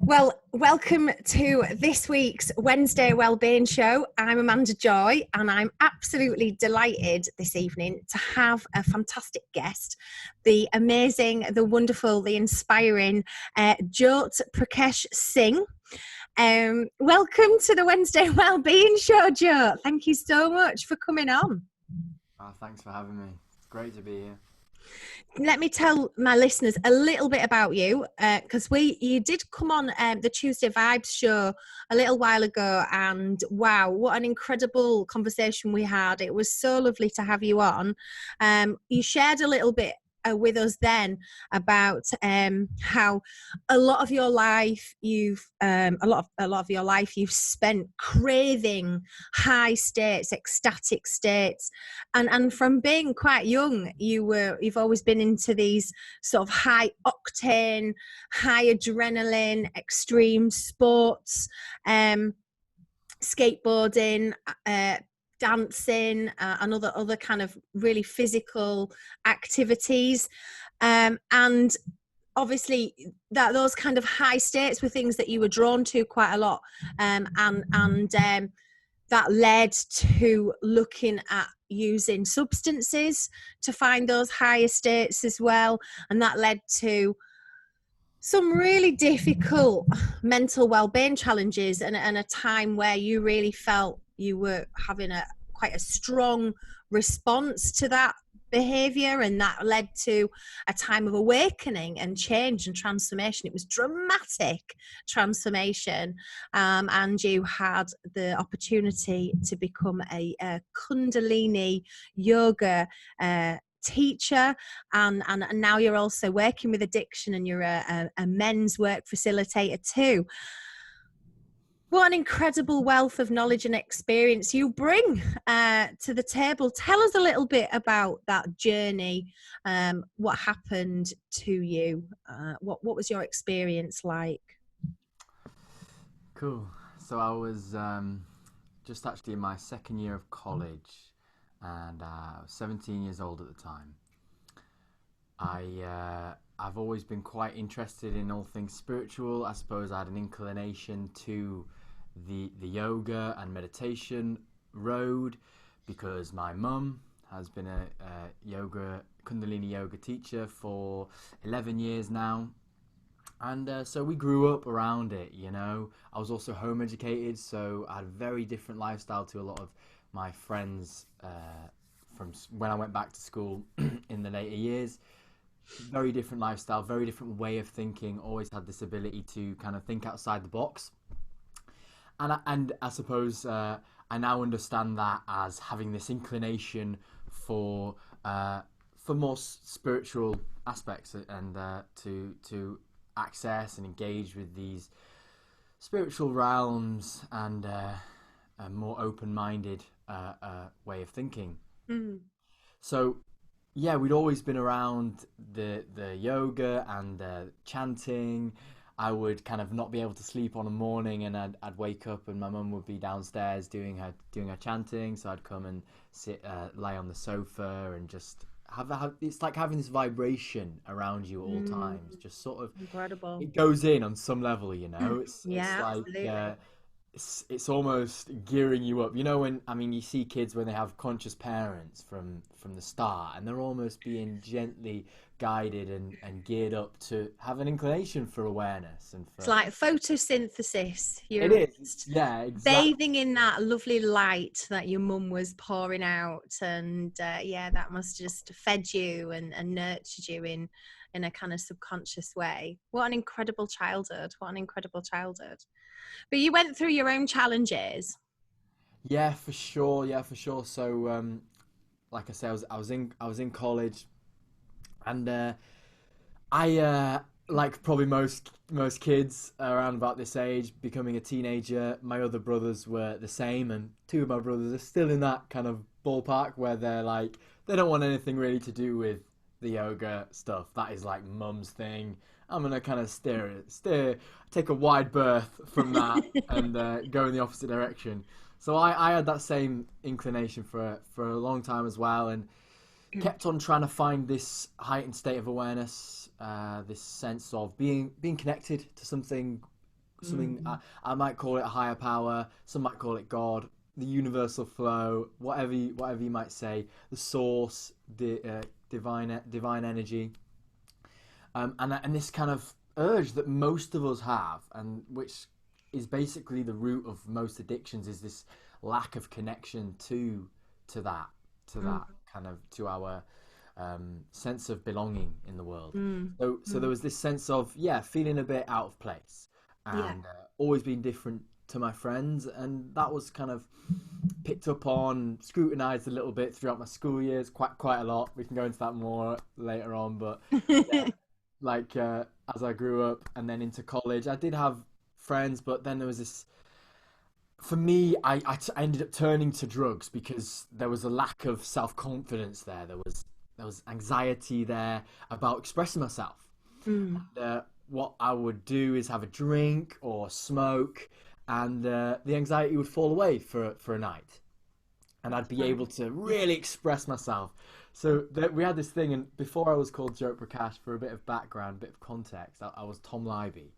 Well, welcome to this week's Wednesday Wellbeing Show. I'm Amanda Joy, and I'm absolutely delighted this evening to have a fantastic guest, the amazing, the wonderful, the inspiring Jote Prakash Singh. Welcome to the Wednesday Wellbeing Show, Jote. Thank you so much for coming on. Thanks for having me. It's great to be here. Let me tell my listeners a little bit about you, because you did come on the Tuesday Vibes show a little while ago, and wow, what an incredible conversation we had. It was so lovely to have you on. You shared a little bit with us then about how a lot of your life you've spent craving high states, ecstatic states, and from being quite young you've always been into these sort of high octane, high adrenaline, extreme sports, skateboarding, dancing, and other kind of really physical activities, and obviously those kind of high states were things that you were drawn to quite a lot, and that led to looking at using substances to find those higher states as well, and that led to some really difficult mental well-being challenges, and a time where you really felt you were having quite a strong response to that behavior, and that led to a time of awakening and change and transformation. It was dramatic transformation, and you had the opportunity to become a Kundalini Yoga teacher, and now you're also working with addiction, and you're a men's work facilitator too. What an incredible wealth of knowledge and experience you bring to the table. Tell us a little bit about that journey. What happened to you? What was your experience like? Cool. So I was just actually in my second year of college, and I was 17 years old at the time. I've always been quite interested in all things spiritual. I suppose I had an inclination to the yoga and meditation road because my mum has been a Kundalini Yoga teacher for 11 years now, and so we grew up around it. I was also home educated, so I had a very different lifestyle to a lot of my friends from when I went back to school in the later years. Very different lifestyle, very different way of thinking. Always had this ability to kind of think outside the box. And I suppose I now understand that as having this inclination for more spiritual aspects, and to access and engage with these spiritual realms, and a more open-minded way of thinking. Mm. So yeah, we'd always been around the yoga and chanting. I would kind of not be able to sleep on a morning, and I'd wake up and my mum would be downstairs doing her chanting. So I'd come and lie on the sofa and just it's like having this vibration around you at all times. Just sort of Incredible. It goes in on some level, It's Absolutely. like it's almost gearing you up. You see kids when they have conscious parents from the start, and they're almost being gently guided and geared up to have an inclination for awareness. It's like photosynthesis. It is, yeah, exactly. Bathing in that lovely light that your mum was pouring out, and that must just fed you and nurtured you in a kind of subconscious way. What an incredible childhood. But you went through your own challenges. Yeah, for sure. So like I said, I was in college, and I like probably most kids around about this age, becoming a teenager. My other brothers were the same, and two of my brothers are still in that kind of ballpark where they're like, they don't want anything really to do with the yoga stuff. That is like mum's thing. I'm gonna kind of take a wide berth from that and go in the opposite direction. So I had that same inclination for a long time as well, and kept on trying to find this heightened state of awareness, this sense of being connected to something something. I might call it a higher power. Some might call it God, the universal flow, whatever you might say, the source, the divine energy, and this kind of urge that most of us have, and which is basically the root of most addictions, is this lack of connection to that kind of, to our sense of belonging in the world. So there was this sense of feeling a bit out of place, and always being different to my friends, and that was kind of picked up on, scrutinized a little bit throughout my school years, quite a lot. We can go into that more later on, but as I grew up and then into college, I did have friends, but then there was this, for me, I ended up turning to drugs because there was a lack of self-confidence there. There was anxiety there about expressing myself. And, what I would do is have a drink or smoke, and the anxiety would fall away for a night, and I'd be able to really express myself. So we had this thing, and before I was called Jote Prakash, for a bit of background, a bit of context, I was Tom Libby,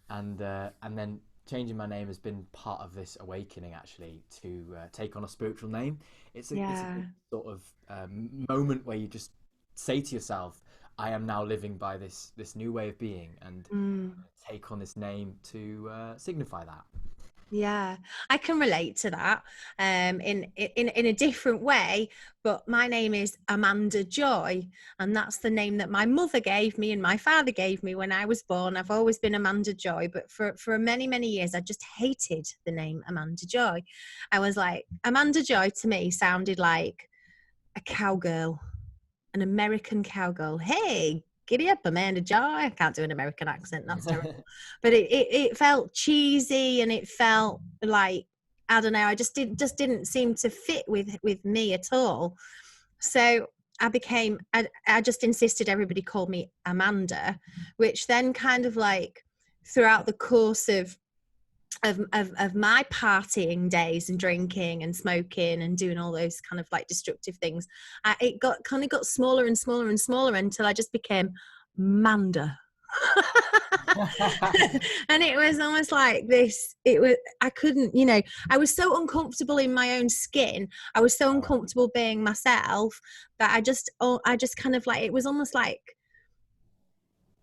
and then changing my name has been part of this awakening, actually, to take on a spiritual name. It's a big sort of moment where you just say to yourself, I am now living by this new way of being, and take on this name to signify that. Yeah, I can relate to that in a different way, but my name is Amanda Joy, and that's the name that my mother gave me and my father gave me when I was born. I've always been Amanda Joy, but for many, many years, I just hated the name Amanda Joy. I was like, Amanda Joy to me sounded like a cowgirl, an American cowgirl. Hey, giddy up, Amanda Joy. I can't do an American accent, that's terrible. But it felt cheesy, and it felt like, I don't know, I just didn't seem to fit with me at all. So I just insisted everybody called me Amanda, which then kind of like throughout the course of my partying days and drinking and smoking and doing all those kind of like destructive things, it got smaller and smaller and smaller until I just became Manda. And it was almost like this, I couldn't, I was so uncomfortable in my own skin, I was so uncomfortable being myself, that I just kind of like, it was almost like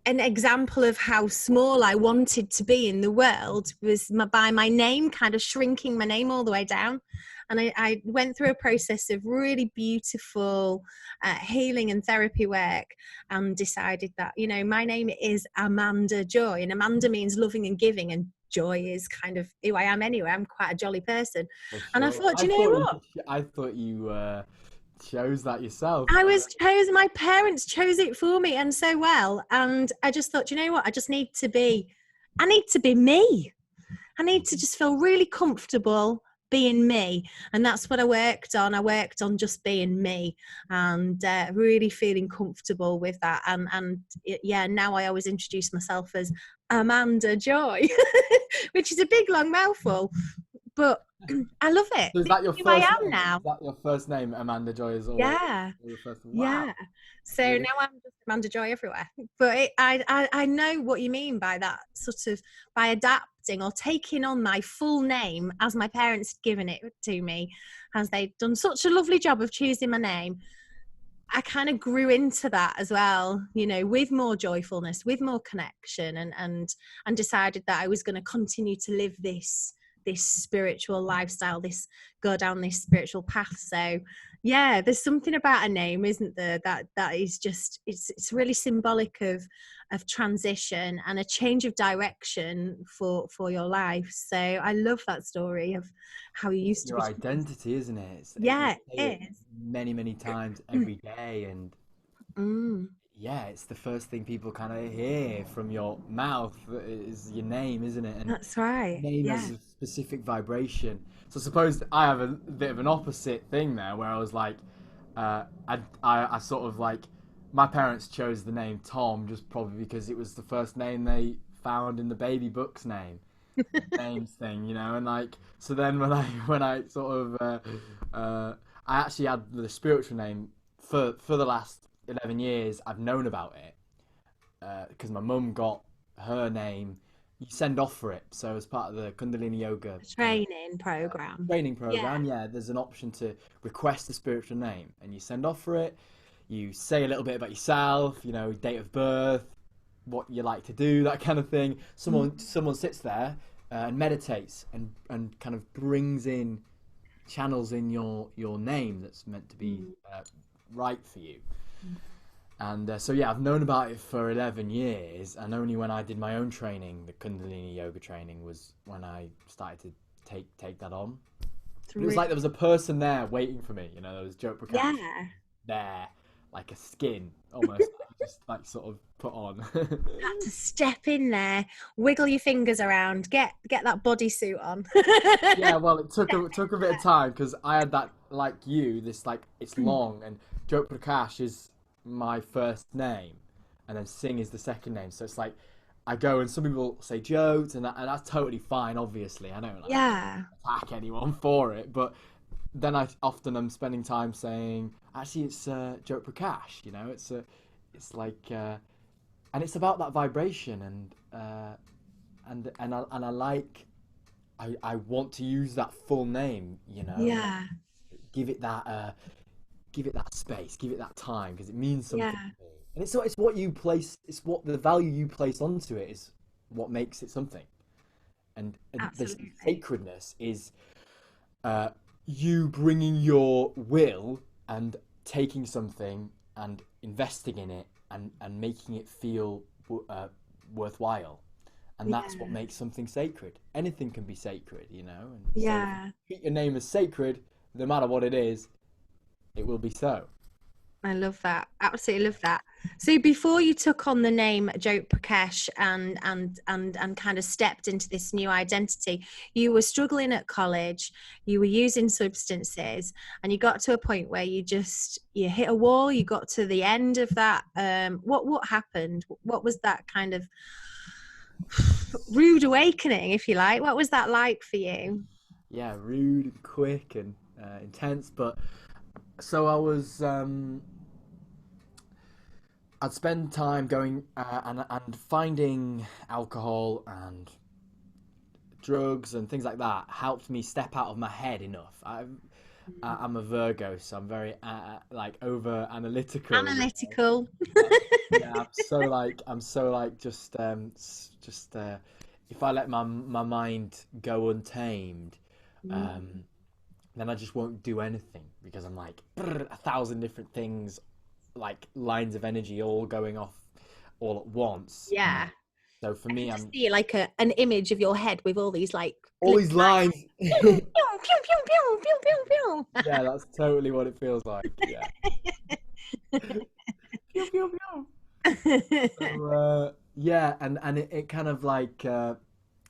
an example of how small I wanted to be in the world, was by my name, kind of shrinking my name all the way down. And I went through a process of really beautiful healing and therapy work, and decided that, my name is Amanda Joy, and Amanda means loving and giving, and joy is kind of who I am anyway. I'm quite a jolly person. Sure. And I thought, I thought you chose that yourself. I was chosen. My parents chose it for me, and so well. And I just thought, what? I need to be me. I need to just feel really comfortable being me. And that's what I worked on. I worked on just being me, and really feeling comfortable with that. And now I always introduce myself as Amanda Joy, which is a big long mouthful, but I love it. So is that your first I am name? now. Is that your first name, Amanda Joy? Yeah. Your first name? Wow. Yeah. So now I'm just Amanda Joy everywhere. But I know what you mean by that, sort of by adapting or taking on my full name as my parents had given it to me, as they'd done such a lovely job of choosing my name. I kind of grew into that as well, with more joyfulness, with more connection, and decided that I was going to continue to live this spiritual lifestyle, go down this spiritual path. So there's something about a name, isn't there, that is just, it's really symbolic of transition and a change of direction for your life. So I love that story of how you used to be. Your identity, isn't it? It is. Many times every day, and it's the first thing people kind of hear from your mouth is your name, isn't it? And that's right. Name has a specific vibration. So I suppose I have a bit of an opposite thing there, where I was like, I sort of like, my parents chose the name Tom just probably because it was the first name they found in the baby book's names thing, and like, so then when I sort of I actually had the spiritual name for the last 11 years. I've known about it because my mum got her name you send off for it. So as part of the Kundalini Yoga Training program. training program, there's an option to request a spiritual name, and you send off for it. You say a little bit about yourself, you know, date of birth, what you like to do, that kind of thing. Someone sits there and meditates and kind of brings in, channels in your name that's meant to be right for you. And so yeah, I've known about it for 11 years, and only when I did my own training, the Kundalini Yoga training, was when I started to take that on. It was like there was a person there waiting for me, you know, there was Jote Prakash there, like a skin almost, just like sort of put on. Had to step in there, wiggle your fingers around, get that bodysuit on. Yeah, well, it took a bit of time, because I had that, like you, this, like, it's long, and Jote Prakash is my first name, and then Singh is the second name, so it's like I go, and some people say Jote, and that's totally fine, obviously. I don't attack anyone for it, but then I often am spending time saying, actually, it's Jote Prakash, you know, it's like and it's about that vibration, and I like, I want to use that full name, you know, give it that space, give it that time, because it means something to me. And it's what you place, it's what the value you place onto it is what makes it something. And this sacredness is you bringing your will and taking something and investing in it and making it feel worthwhile. And that's what makes something sacred. Anything can be sacred, you know. And so if you treat your name as sacred, no matter what it is, it will be so. I love that. Absolutely love that. So before you took on the name Jote Prakash and kind of stepped into this new identity, you were struggling at college, you were using substances, and you got to a point where you hit a wall, you got to the end of that. What happened? What was that kind of rude awakening, if you like? What was that like for you? Yeah, rude and quick and intense, but so I was I'd spend time going and finding alcohol and drugs and things like that helped me step out of my head enough. I'm a Virgo, so I'm very like over analytical. Analytical. Yeah, I'm so like just if I let my mind go untamed, then I just won't do anything, because I'm like 1,000 different things, like lines of energy all going off all at once. Yeah. So for me, I'm see like an image of your head with all these like all these lines. Pew, pew, pew, pew, pew, pew, pew. Yeah, that's totally what it feels like. Yeah. Pew, pew, pew. So, yeah, and it kind of like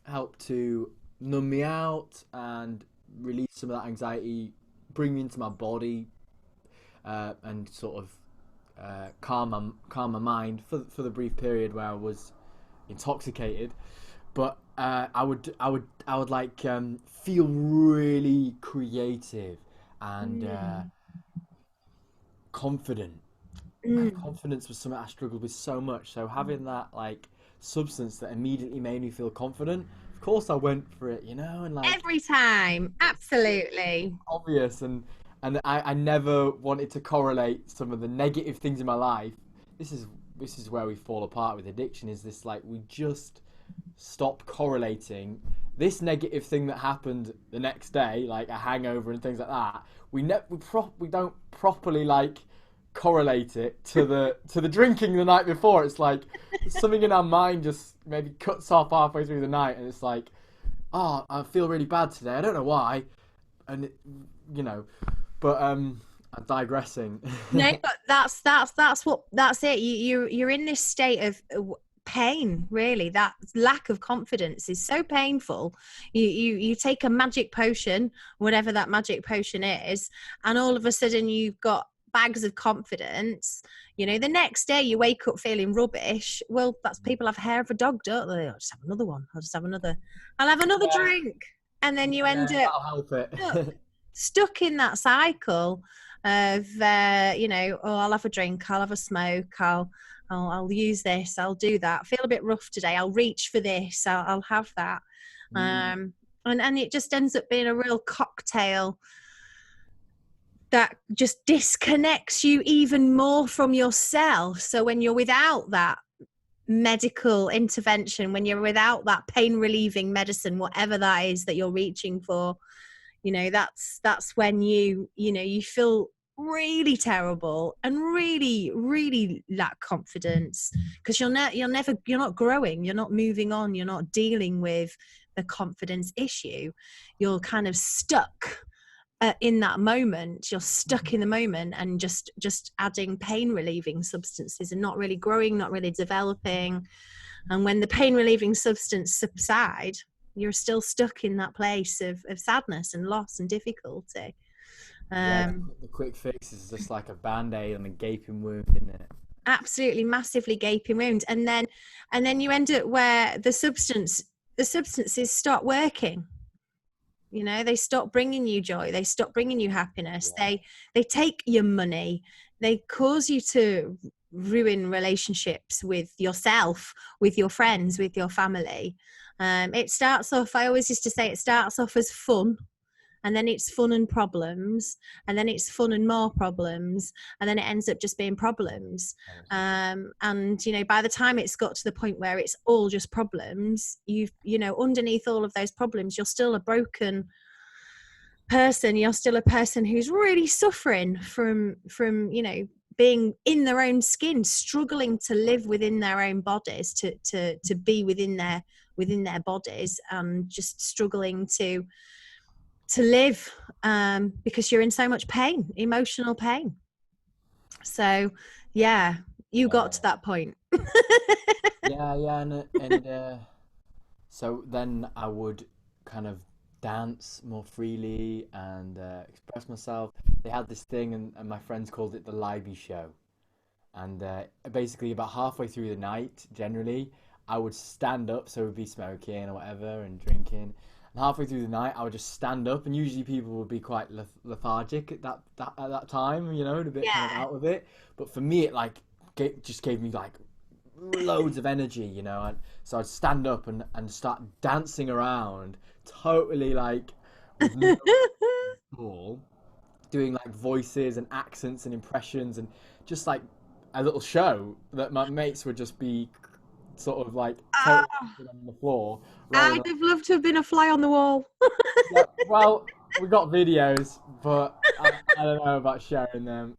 helped to numb me out and release some of that anxiety, bring me into my body, and sort of calm my mind for the brief period where I was intoxicated. But I would like feel really creative and confident. And confidence was something I struggled with so much. So having that like substance that immediately made me feel confident, of course I went for it, you know, and like every time, absolutely obvious, and I never wanted to correlate some of the negative things in my life. This is where we fall apart with addiction, is this like we just stop correlating this negative thing that happened the next day, like a hangover and things like that. We don't properly like correlate it to the drinking the night before. It's like something in our mind just maybe cuts off halfway through the night, and it's like, oh, I feel really bad today, I don't know why, and you know, but I'm digressing. No, but that's it. You're in this state of pain, really. That lack of confidence is so painful. You take a magic potion, whatever that magic potion is, and all of a sudden you've got bags of confidence. You know, the next day you wake up feeling rubbish. Well, that's people have hair of a dog, don't they? I'll just have another one. I'll have another drink, and then you end up that'll help it. stuck in that cycle of you know, oh, I'll have a drink, I'll have a smoke, I'll I'll use this, I'll do that. Feel a bit rough today, I'll reach for this, I'll have that. And it just ends up being a real cocktail that just disconnects you even more from yourself. So when you're without that medical intervention, when you're without that pain relieving medicine, whatever that is that you're reaching for, you know, that's when you feel really terrible and really lack confidence, because you're not growing, you're not moving on, you're not dealing with the confidence issue. You're kind of stuck in that moment. You're stuck in the moment and just adding pain relieving substances and not really growing, not really developing. And when the pain relieving substance subside, you're still stuck in that place of sadness and loss and difficulty. The quick fix is just like a band-aid on a gaping wound, isn't it? Absolutely, massively gaping wound. And then you end up where the substances start working. You know, they stop bringing you joy, they stop bringing you happiness. They take your money, they cause you to ruin relationships with yourself, with your friends, with your family. It starts off, I always used to say, it starts off as fun, and then it's fun and problems, and then it's fun and more problems, and then it ends up just being problems. And you know, by the time it's got to the point where it's all just problems, you know, underneath all of those problems, you're still a broken person. You're still a person who's really suffering from you know, being in their own skin, struggling to live within their own bodies, to be within their bodies, and just struggling to live, because you're in so much pain, emotional pain. So you got to that point. So then I would kind of dance more freely and express myself. They had this thing, and my friends called it the Libby show. And basically about halfway through the night, generally, I would stand up, so we'd be smoking or whatever and drinking. And halfway through the night, I would just stand up, and usually people would be quite lethargic at that time, you know, and a bit kind of out of it. But for me, it like just gave me like loads of energy, you know. And so I'd stand up and start dancing around, totally like with no ball, doing like voices and accents and impressions, and just like a little show that my mates would just be sort of like totally on the floor. I'd have loved to have been a fly on the wall. Yeah, well, we got videos, but I don't know about sharing them.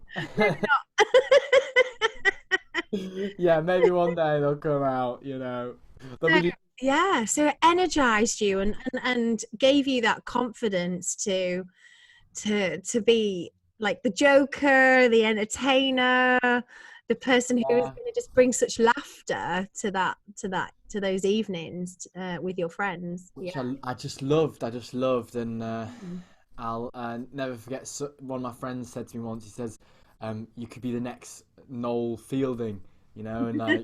Yeah, maybe one day they'll come out, you know. Yeah, so it energized you and gave you that confidence to be like the joker, the entertainer, the person who is going to just bring such laughter to those evenings with your friends. Which I just loved, and I'll never forget. One of my friends said to me once, he says, "You could be the next Noel Fielding," you know, and like,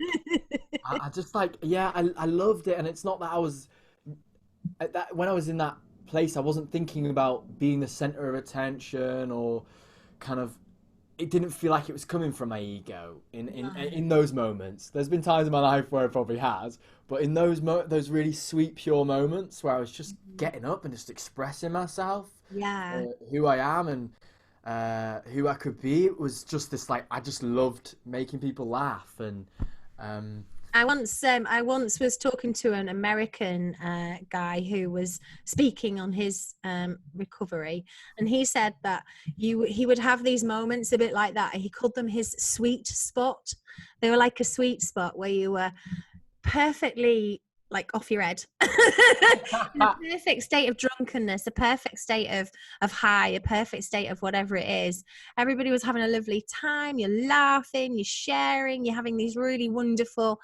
I just like, I loved it, and it's not that I was when I was in that place, I wasn't thinking about being the center of attention or kind of. It didn't feel like it was coming from my ego in those moments. There's been times in my life where it probably has, but in those really sweet, pure moments where I was just getting up and just expressing myself, who I am and who I could be, it was just this like, I just loved making people laugh. And I once was talking to an American guy who was speaking on his recovery, and he said that he would have these moments a bit like that. He called them his sweet spot. They were like a sweet spot where you were perfectly like off your head, in a perfect state of drunkenness, a perfect state of high, a perfect state of whatever it is. Everybody was having a lovely time. You're laughing, you're sharing, you're having these really wonderful,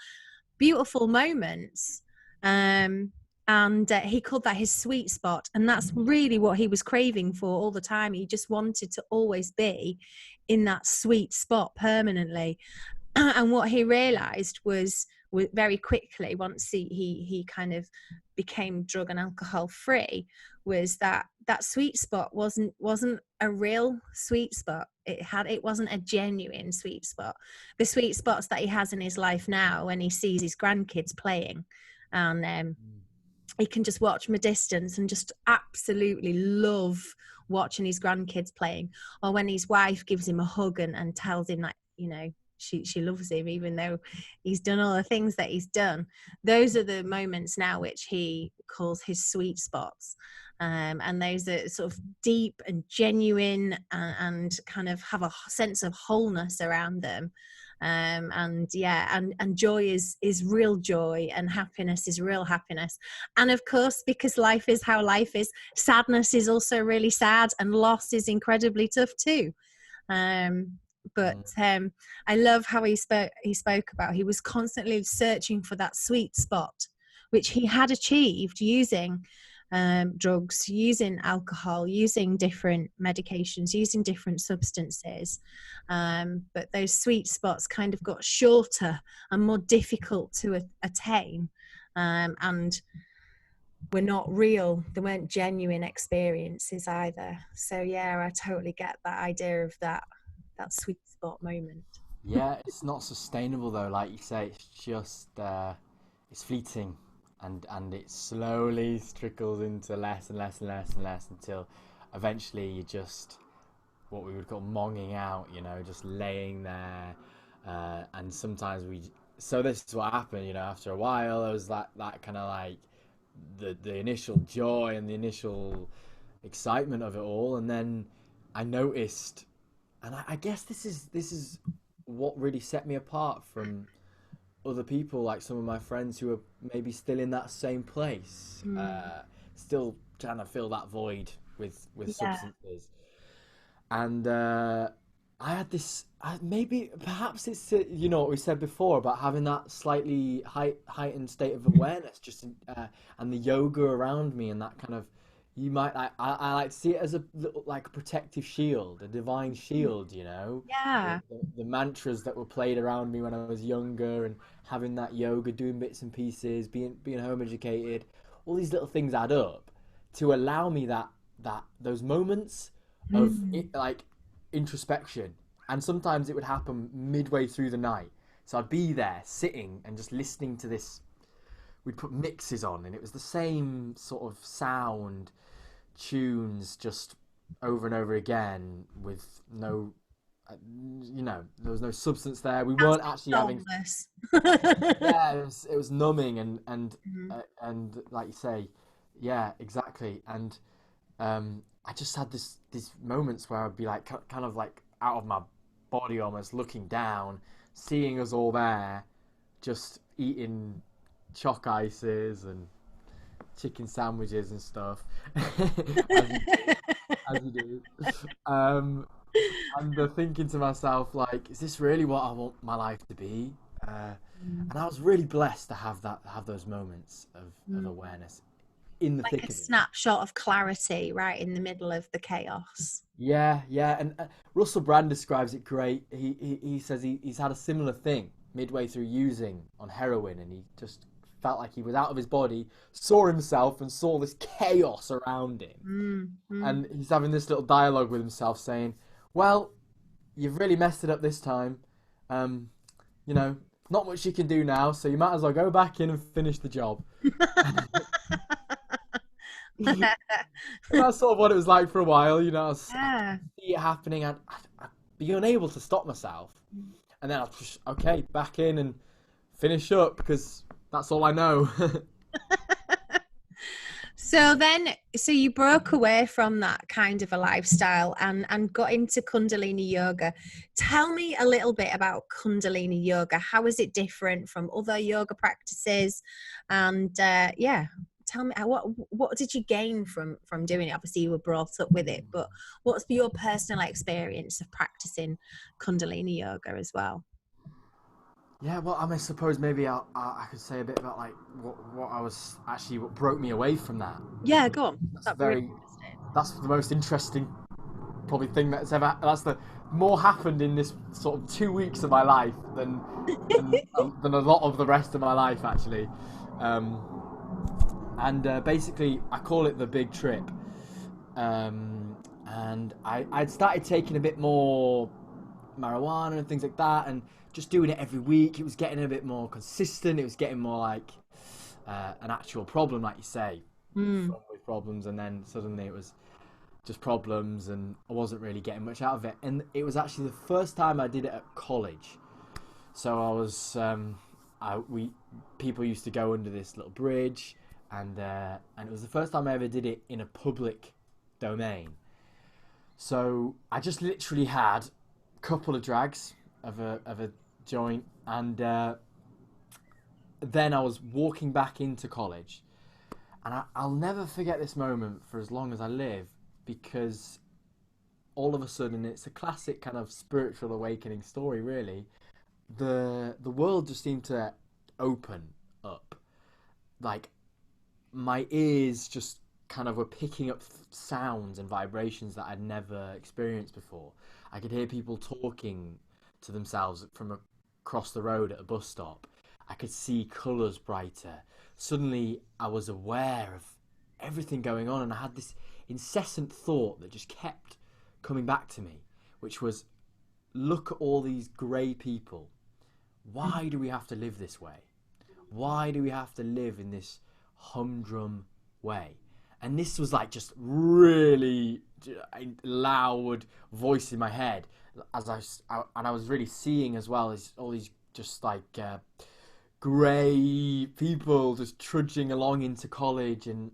beautiful moments. And he called that his sweet spot, and that's really what he was craving for all the time. He just wanted to always be in that sweet spot permanently. And what he realized was very quickly, once he kind of became drug and alcohol free, was that sweet spot wasn't a real sweet spot. it wasn't a genuine sweet spot. The sweet spots that he has in his life now, when he sees his grandkids playing, and he can just watch from a distance and just absolutely love watching his grandkids playing, or when his wife gives him a hug and tells him that, you know, she loves him even though he's done all the things that he's done. Those are the moments now which he calls his sweet spots, and those are sort of deep and genuine, and kind of have a sense of wholeness around them. And joy is real joy, and happiness is real happiness. And of course, because life is how life is, sadness is also really sad, and loss is incredibly tough too. But I love how he spoke about, he was constantly searching for that sweet spot, which he had achieved using drugs, using alcohol, using different medications, using different substances. But those sweet spots kind of got shorter and more difficult to attain, and were not real. They weren't genuine experiences either. So yeah, I totally get that idea of that sweet spot moment. Yeah, it's not sustainable though. Like you say, it's just it's fleeting, and it slowly trickles into less and less and less and less until eventually you just, what we would call monging out, you know, just laying there. And sometimes so this is what happened, you know, after a while, there was that kind of like the initial joy and the initial excitement of it all. And then I noticed, and I guess this is what really set me apart from other people, like some of my friends who are maybe still in that same place, still trying to fill that void with substances. And I had this, perhaps it's, you know, what we said before about having that slightly heightened state of awareness, just and the yoga around me, and that kind of, you might, I like to see it as a little, like a protective shield, a divine shield, you know. Yeah. The mantras that were played around me when I was younger, and having that yoga, doing bits and pieces, being home educated, all these little things add up to allow me those moments of like introspection. And sometimes it would happen midway through the night, so I'd be there sitting and just listening to this. We'd put mixes on, and it was the same sort of sound tunes just over and over again, with no, you know, there was no substance there. We weren't actually having. Yeah, it was numbing, and like you say, yeah, exactly. And I just had these moments where I'd be like kind of like out of my body, almost looking down, seeing us all there, just eating chalk ices and chicken sandwiches and stuff, as you do. And thinking to myself, like, is this really what I want my life to be? And I was really blessed to have those moments of awareness in the like thick a of it. snapshot of clarity right in the middle of the chaos. Yeah. And Russell Brand describes it great. He says he's had a similar thing midway through using on heroin, and he just felt like he was out of his body, saw himself and saw this chaos around him. And he's having this little dialogue with himself saying, well, you've really messed it up this time. You know, not much you can do now, so you might as well go back in and finish the job. And that's sort of what it was like for a while, you know. I see it happening, I'd be unable to stop myself, and then I'll just, okay, back in and finish up, because that's all I know. So you broke away from that kind of a lifestyle and got into Kundalini Yoga. Tell me a little bit about Kundalini Yoga. How is it different from other yoga practices? And tell me, what did you gain from doing it? Obviously, you were brought up with it, but what's your personal experience of practicing Kundalini Yoga as well? Yeah, well, I suppose maybe I could say a bit about like what broke me away from that. Yeah, go on. That's the most interesting probably thing that's the more happened in this sort of 2 weeks of my life than a lot of the rest of my life, actually. And basically I call it the big trip. And and I'd started taking a bit more marijuana and things like that, and just doing it every week. It was getting a bit more consistent. It was getting more like an actual problem, like you say, fun with problems, and then suddenly it was just problems, and I wasn't really getting much out of it. And it was actually the first time I did it at college. So I was, people used to go under this little bridge, and it was the first time I ever did it in a public domain. So I just literally had a couple of drags of a joint, and then I was walking back into college, and I'll never forget this moment for as long as I live, because all of a sudden, it's a classic kind of spiritual awakening story, really. The world just seemed to open up. Like, my ears just kind of were picking up sounds and vibrations that I'd never experienced before. I could hear people talking to themselves from across the road at a bus stop. I could see colours brighter. Suddenly, I was aware of everything going on, and I had this incessant thought that just kept coming back to me, which was, look at all these grey people. Why do we have to live this way? Why do we have to live in this humdrum way? And this was like just really loud voice in my head, as I was really seeing as well as all these just like grey people just trudging along into college and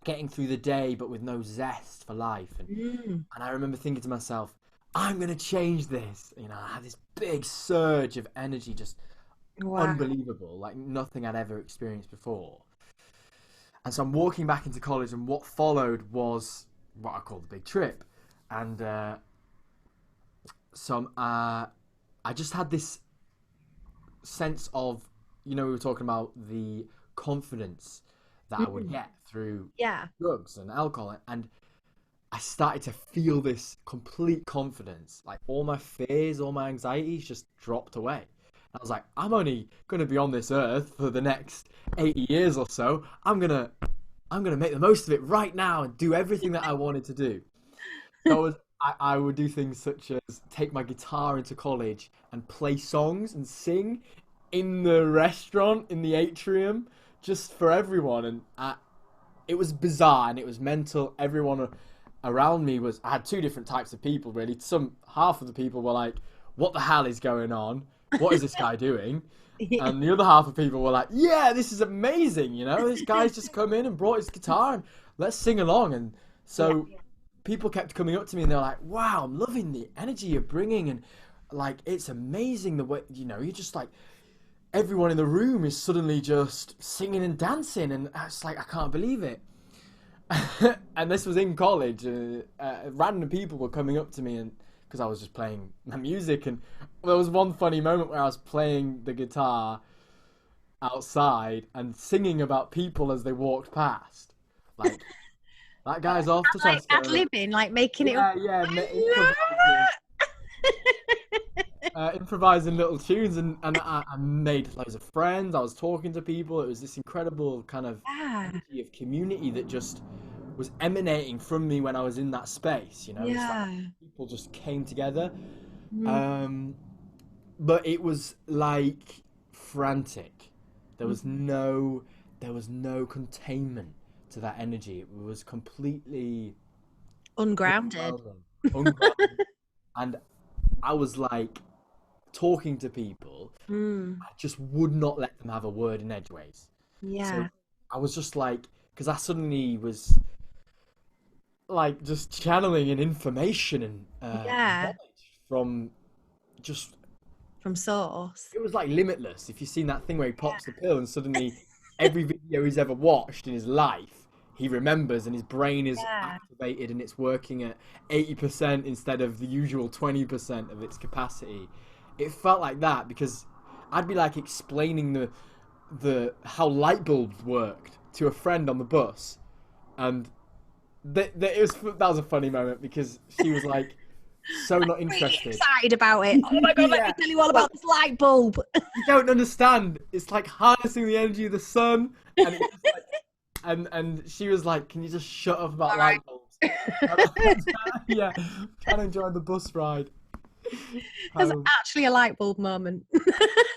getting through the day, but with no zest for life. And I remember thinking to myself, I'm going to change this. You know, I had this big surge of energy, just unbelievable, like nothing I'd ever experienced before. And so I'm walking back into college, and what followed was what I call the big trip. And I just had this sense of, you know, we were talking about the confidence that I would get through drugs and alcohol, and I started to feel this complete confidence. Like all my fears, all my anxieties just dropped away. I was like, I'm only going to be on this earth for the next 80 years or so. I'm going to make the most of it right now and do everything that I wanted to do. So I would do things such as take my guitar into college and play songs and sing in the restaurant, in the atrium, just for everyone. And it was bizarre and it was mental. Everyone around me I had two different types of people, really. Half of the people were like, what the hell is going on? What is this guy doing? And the other half of people were like, yeah, this is amazing. You know, this guy's just come in and brought his guitar and let's sing along. And so people kept coming up to me and they're like, wow, I'm loving the energy you're bringing. And like, it's amazing the way, you know, you're just like, everyone in the room is suddenly just singing and dancing. And it's like, I can't believe it. And this was in college. Random people were coming up to me, and because I was just playing my music, and there was one funny moment where I was playing the guitar outside and singing about people as they walked past. Like, that guy's off to like ad-libbing, like making it up. Improvising little tunes, and I made loads of friends. I was talking to people. It was this incredible kind of energy of community that just was emanating from me when I was in that space, you know. It's like people just came together. But it was like frantic. There was no containment to that energy. It was completely ungrounded. And I was like talking to people. I just would not let them have a word in edgeways. So I was just like, because I suddenly was like just channeling in information and knowledge from source. It was like limitless. If you've seen that thing where he pops the pill and suddenly every video he's ever watched in his life, he remembers, and his brain is activated and it's working at 80% instead of the usual 20% of its capacity. It felt like that, because I'd be like explaining the how light bulbs worked to a friend on the bus, and that was a funny moment, because she was like so not interested. Really excited about it. Oh my god, let me tell you all about this light bulb. You don't understand. It's like harnessing the energy of the sun, and it's like, and she was like, "Can you just shut up about light bulbs?" Yeah, trying to enjoy the bus ride That's home. actually a light bulb moment.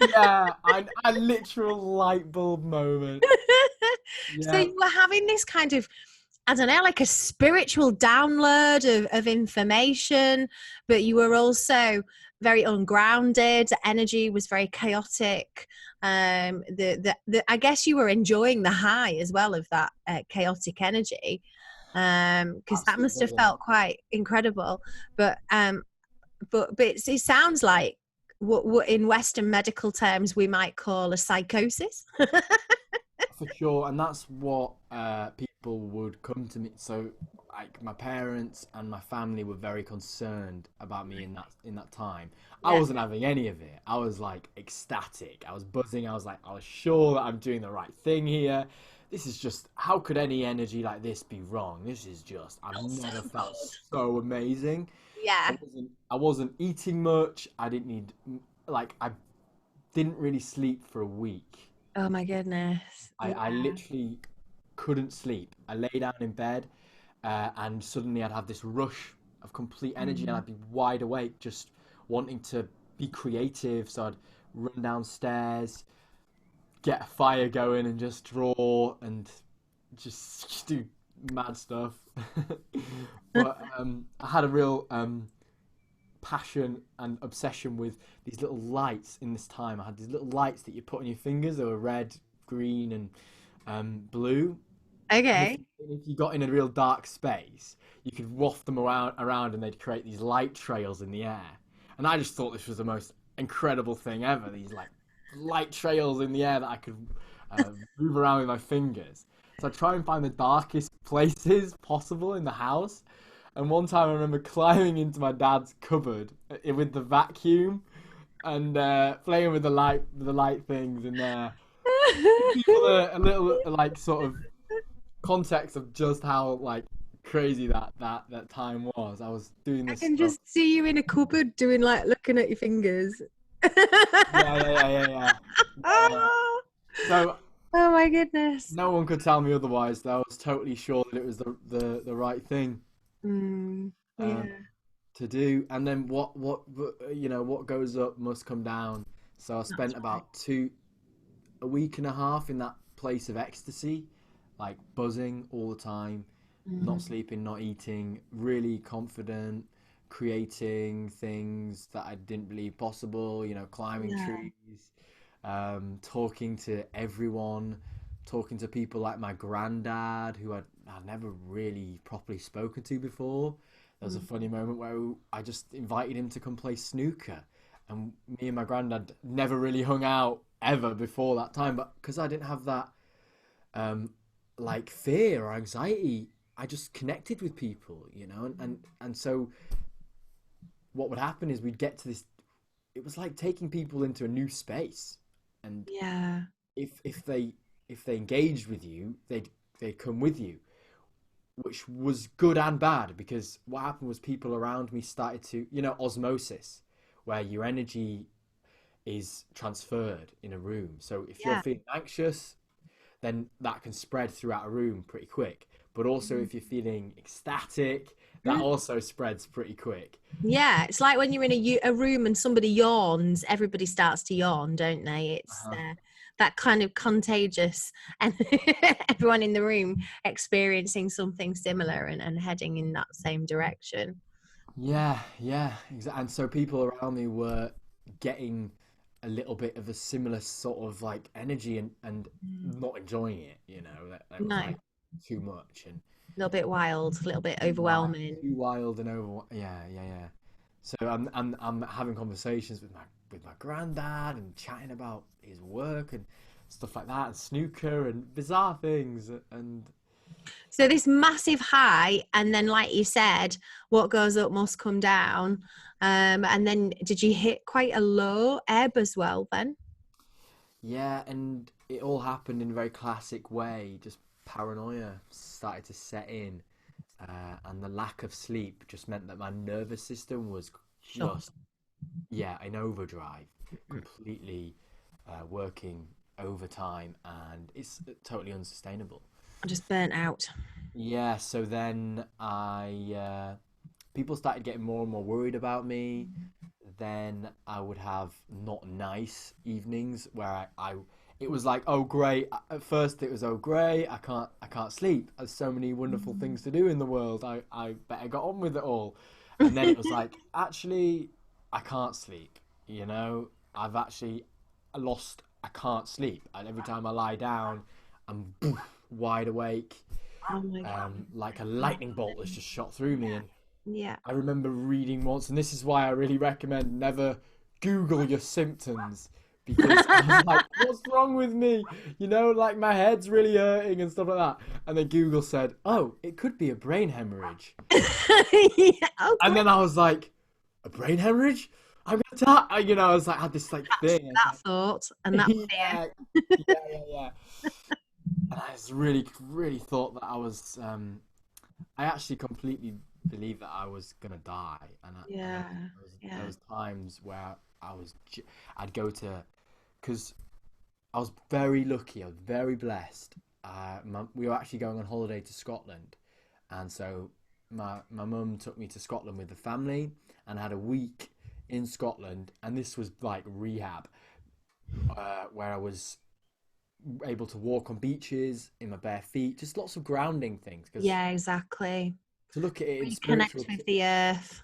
Yeah, a literal light bulb moment. So Yeah, you were having this kind of, I don't know, like a spiritual download of information, but you were also very ungrounded. The energy was very chaotic. I guess you were enjoying the high as well of that chaotic energy, because that must have absolutely. felt quite incredible. But it sounds like what in Western medical terms we might call a psychosis. For sure, and that's what people would come to me. So, like my parents and my family were very concerned about me in that time. I Yeah. wasn't having any of it. I was like ecstatic. I was buzzing. I was sure that I'm doing the right thing here. This is just how could any energy like this be wrong? This is just I've Felt so never felt good. so amazing. Yeah. I wasn't eating much. I didn't need like I didn't really sleep for a week. Oh my goodness. I Yeah. literally couldn't sleep. I lay down in bed, and suddenly I'd have this rush of complete energy, and Mm. I'd be wide awake, just wanting to be creative. So I'd run downstairs, get a fire going, and just draw and just do mad stuff. But I had a real passion and obsession with these little lights in this time. I had these little lights that you put on your fingers. They were red, green, and blue. And Okay. if you got in a real dark space, you could waft them around, and they'd create these light trails in the air. And I just thought this was the most incredible thing ever. These like light trails in the air that I could move around with my fingers. So I try and find the darkest places possible in the house. And one time I remember climbing into my dad's cupboard with the vacuum and playing with the light things in there. Give people a little like sort of context of just how like crazy that time was. I was doing I this can stuff. just see you in a cupboard doing like looking at your fingers. Yeah. Yeah, yeah. Oh, So oh my goodness. no one could tell me otherwise. That I was totally sure that it was the right thing Mm, um, yeah, to do. And then what goes up must come down. So I that's spent right. about a week and a half in that place of ecstasy, like buzzing all the time, not Mm, sleeping, not eating, really confident, creating things that I didn't believe possible, climbing yeah, trees, talking to everyone, talking to people like my granddad, who I'd never really properly spoken to before. There was a mm, funny moment where I just invited him to come play snooker. And me and my granddad never really hung out ever before that time, but because I didn't have that um, like fear or anxiety, I just connected with people, and so what would happen is we'd get to this. It was like taking people into a new space, and yeah, if they engaged with you, they'd come with you, which was good and bad because what happened was people around me started to, osmosis, where your energy is transferred in a room. So if you're yeah. feeling anxious, then that can spread throughout a room pretty quick. But also, Mm. if you're feeling ecstatic, that also spreads pretty quick. Yeah, it's like when you're in a room and somebody yawns, everybody starts to yawn, don't they? It's Uh-huh. that kind of contagious, and everyone in the room experiencing something similar and heading in that same direction. Yeah, exactly. And so people around me were getting a little bit of a similar sort of like energy and Mm. not enjoying it. That was No, like a too much and little bit wild, a little bit overwhelming. too wild and over. Yeah. So I'm having conversations with my granddad and chatting about his work and stuff like that and snooker and bizarre things and So this massive high, and then, like you said, what goes up must come down. And then, did you hit quite a low ebb as well? Then, yeah, and it all happened in a very classic way. Just paranoia started to set in, and the lack of sleep just meant that my nervous system was sure, just, yeah, in overdrive, completely working overtime, and it's totally unsustainable. I just burnt out. Yeah, so then people started getting more and more worried about me. Then I would have not nice evenings where it was like, oh great. At first it was, oh great, I can't sleep. There's so many wonderful things to do in the world. I better get on with it all. And then it was like, actually, I can't sleep. You know, I've actually lost. I can't sleep, and every time I lie down, I'm wide awake, Oh my God. like a lightning bolt has just shot through me. And Yeah. I remember reading once, and this is why I really recommend never Google your symptoms, because I was like, what's wrong with me? You know, like my head's really hurting and stuff like that. And then Google said, oh, it could be a brain hemorrhage. Yeah. Oh, And great. then I was like, a brain hemorrhage? I'm gonna die. You know, I was like, I had this like thing. I was That thought and like, that fear. yeah, yeah. And I just really, really thought that I actually completely believed that I was gonna die. And Yeah. there Yeah. was times where I'd go to, because I was very lucky, I was very blessed. We were actually going on holiday to Scotland, and so my mum took me to Scotland with the family, and I had a week in Scotland, and this was like rehab, where I was able to walk on beaches in my bare feet, just lots of grounding things. Because Yeah, exactly. to look at it in Reconnect with the earth.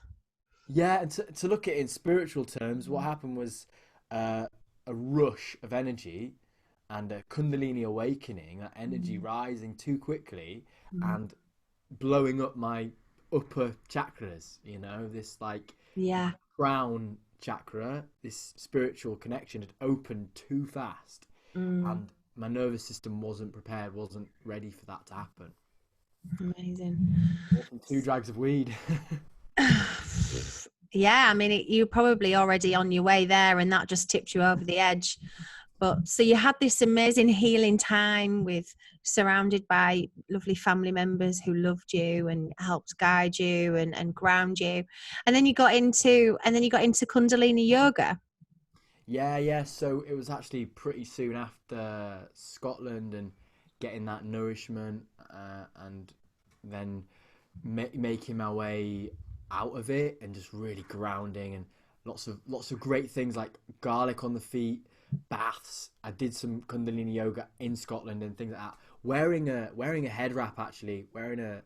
yeah, and to look at it in spiritual terms, what happened was uh, a rush of energy and a Kundalini awakening, that energy Mm. rising too quickly Mm. and blowing up my upper chakras, this like Yeah. crown chakra, this spiritual connection had opened too fast, Mm. and my nervous system wasn't prepared, wasn't ready for that to happen. Amazing. All from two drags of weed. Yeah, I mean, you're probably already on your way there, and that just tipped you over the edge. But so you had this amazing healing time with surrounded by lovely family members who loved you and helped guide you and ground you. And then you got into Kundalini yoga. Yeah. So it was actually pretty soon after Scotland and getting that nourishment, and then making my way out of it and just really grounding, and lots of great things like garlic on the feet, baths. I did some Kundalini yoga in Scotland and things like that. Wearing a head wrap, actually, wearing a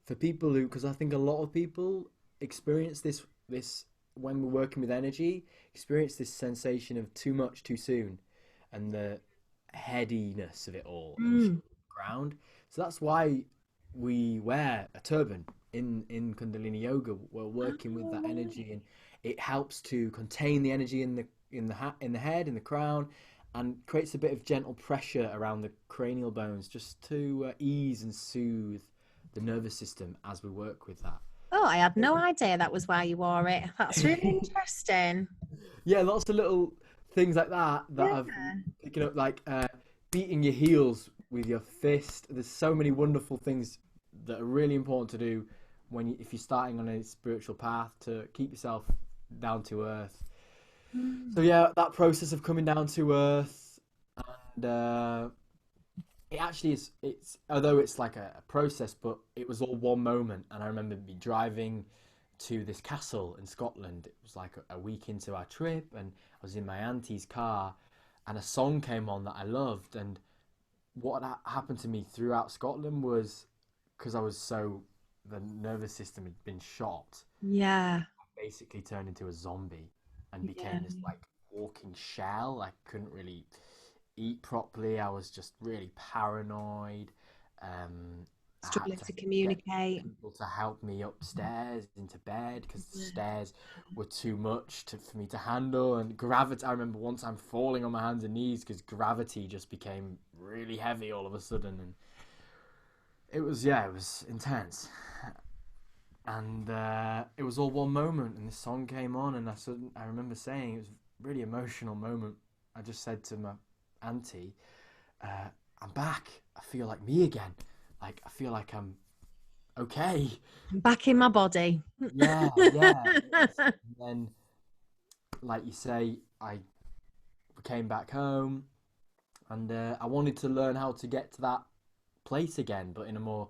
for people who, because I think a lot of people experience this when we're working with energy, experience this sensation of too much too soon, and the headiness of it all and Mm. ground. So that's why we wear a turban in Kundalini yoga. We're working with that energy, and it helps to contain the energy in the head, in the crown, and creates a bit of gentle pressure around the cranial bones, just to ease and soothe the nervous system as we work with that. Oh, I had no idea that was why you wore it. That's really interesting. Yeah, lots of little things like that that I've Yeah. picking up, like beating your heels with your fist. There's so many wonderful things that are really important to do if you're starting on a spiritual path, to keep yourself down to earth. So Mm. yeah, that process of coming down to earth, and it actually is. It's although it's like a process, but it was all one moment. And I remember me driving to this castle in Scotland. It was like a week into our trip, and I was in my auntie's car, and a song came on that I loved. And what happened to me throughout Scotland was, because the nervous system had been shot, Yeah. basically turned into a zombie and Yeah. became this like walking shell. I couldn't really eat properly. I was just really paranoid. I had Struggling to to get communicate. people to help me upstairs into bed because the Yeah. stairs were too much for me to handle. And gravity, I remember one time falling on my hands and knees because gravity just became really heavy all of a sudden. And it was intense. And it was all one moment, and this song came on, and I remember saying, it was a really emotional moment. I just said to my auntie, "I'm back. I feel like me again. Like I feel like I'm okay." Back in my body. Yeah. And then, like you say, I came back home, and I wanted to learn how to get to that place again, but in a more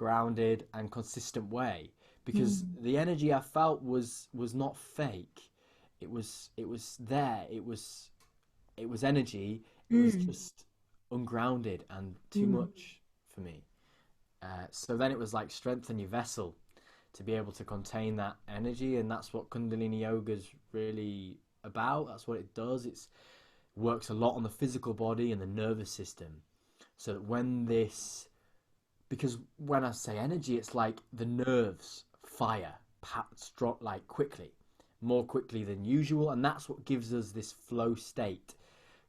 grounded and consistent way, because the energy I felt was not fake. It was there. It was energy. It was just ungrounded and too much for me. So then it was like strengthen your vessel to be able to contain that energy, and that's what Kundalini Yoga is really about. That's what it does. It works a lot on the physical body and the nervous system, so that because when I say energy, it's like the nerves fire like quickly, more quickly than usual, and that's what gives us this flow state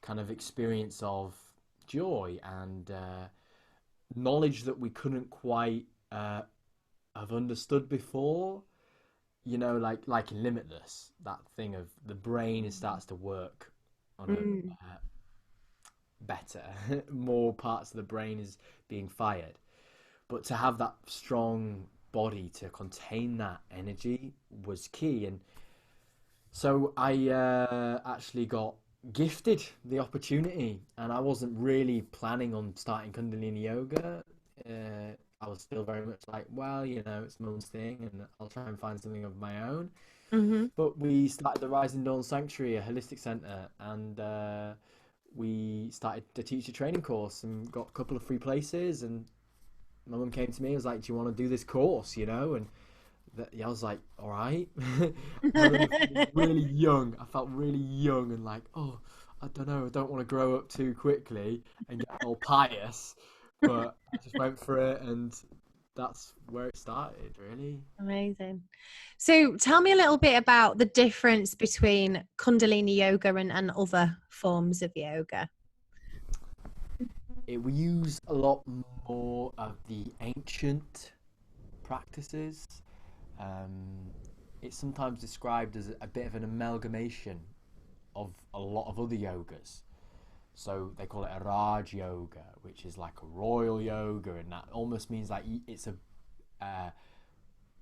kind of experience of joy and knowledge that we couldn't quite have understood before. You know, like in Limitless, that thing of the brain starts to work on better. More parts of the brain is being fired, but to have that strong body to contain that energy was key. And so I actually got gifted the opportunity, and I wasn't really planning on starting Kundalini Yoga. I was still very much like, well, you know, it's Mum's thing and I'll try and find something of my own. But we started the Rising Dawn Sanctuary, a holistic centre, and we started the teacher training course and got a couple of free places. And my mum came to me and was like, do you want to do this course, you know? And I was like, all right. Really young. I felt really young and like, oh, I don't know, I don't want to grow up too quickly and get all pious. But I just went for it, and that's where it started, really. Amazing. So tell me a little bit about the difference between Kundalini Yoga and other forms of yoga. We use a lot more of the ancient practices. It's sometimes described as a bit of an amalgamation of a lot of other yogas. So they call it a Raj Yoga, which is like a royal yoga, and that almost means like it's a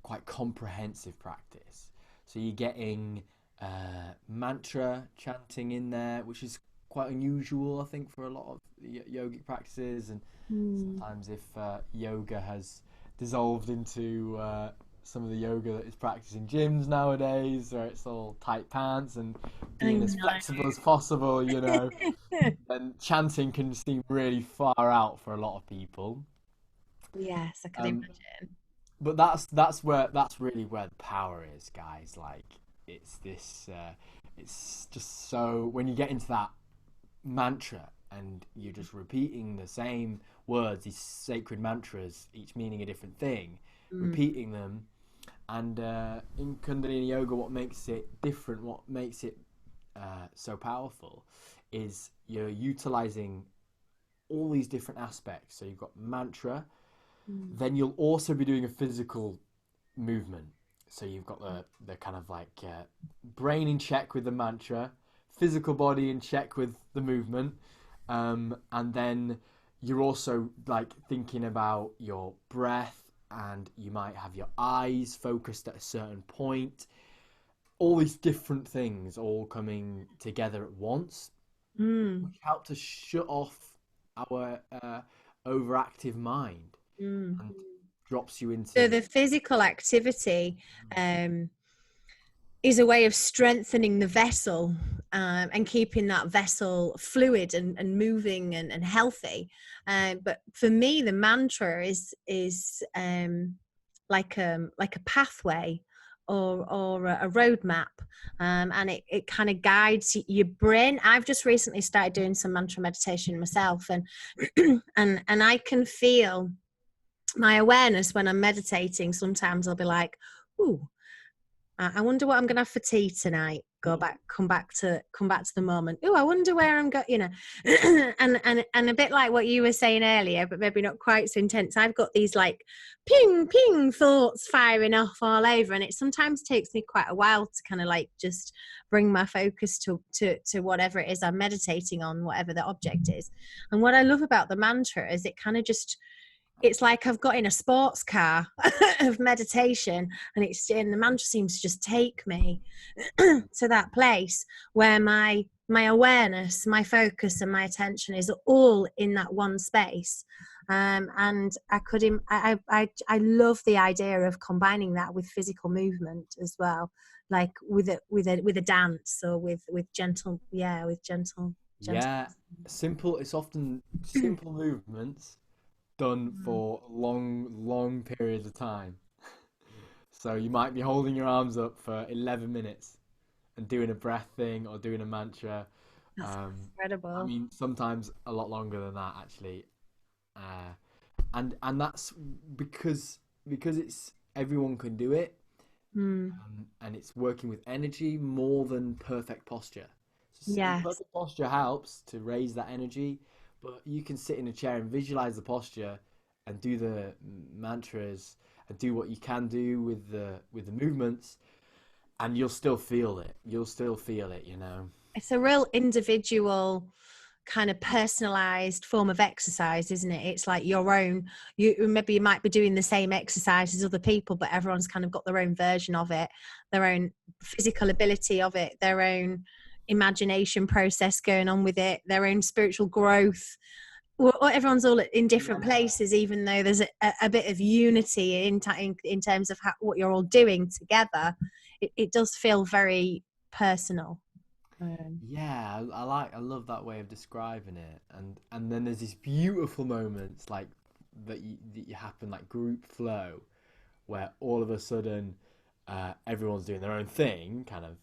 quite comprehensive practice. So you're getting mantra chanting in there, which is quite unusual, I think, for a lot of yogic practices. And sometimes if yoga has dissolved into some of the yoga that is practiced in gyms nowadays, where it's all tight pants and being as flexible as possible, you know, and chanting can seem really far out for a lot of people. Yes, I can imagine. But that's really where the power is, guys. Like, it's this it's just so, when you get into that mantra and you're just repeating the same words, these sacred mantras, each meaning a different thing, repeating them. And in Kundalini Yoga, what makes it different, what makes it so powerful, is you're utilizing all these different aspects. So you've got mantra, then you'll also be doing a physical movement. So you've got the kind of like brain in check with the mantra, physical body in check with the movement, and then you're also like thinking about your breath, and you might have your eyes focused at a certain point. All these different things all coming together at once, which help to shut off our overactive mind and drops you into... So the physical activity is a way of strengthening the vessel and keeping that vessel fluid and moving and healthy. But for me, the mantra is like a pathway or a roadmap, and it kind of guides your brain. I've just recently started doing some mantra meditation myself, and and I can feel my awareness when I'm meditating. Sometimes I'll be like, ooh, I wonder what I'm going to have for tea tonight. Come back to the moment. Oh, I wonder where I'm going, you know, and a bit like what you were saying earlier, but maybe not quite so intense. I've got these like ping, ping thoughts firing off all over. And it sometimes takes me quite a while to kind of like just bring my focus to whatever it is I'm meditating on, whatever the object is. And what I love about the mantra is it kind of just, it's like I've got in a sports car of meditation, and the mantra seems to just take me to that place where my my awareness, my focus, and my attention is all in that one space. And I love the idea of combining that with physical movement as well, like with a dance, or with gentle, gentle. Yeah, simple. It's often simple movements done for long periods of time. So you might be holding your arms up for 11 minutes and doing a breath thing or doing a mantra. That's I incredible. mean, sometimes a lot longer than that actually. Uh, and that's because it's everyone can do it, Mm. and it's working with energy more than perfect posture. So Yes. perfect posture helps to raise that energy, but you can sit in a chair and visualize the posture and do the mantras and do what you can do with the movements, and you'll still feel it. You'll still feel it, you know. It's a real individual kind of personalized form of exercise, isn't it? It's like your own. You might be doing the same exercise as other people, but everyone's kind of got their own version of it, their own physical ability of it, their own imagination process going on with it, their own spiritual growth. Well, everyone's all in different places, even though there's a bit of unity in terms of what you're all doing together. It does feel very personal. Yeah, I love that way of describing it. And then there's these beautiful moments like that you happen like group flow, where all of a sudden everyone's doing their own thing, kind of,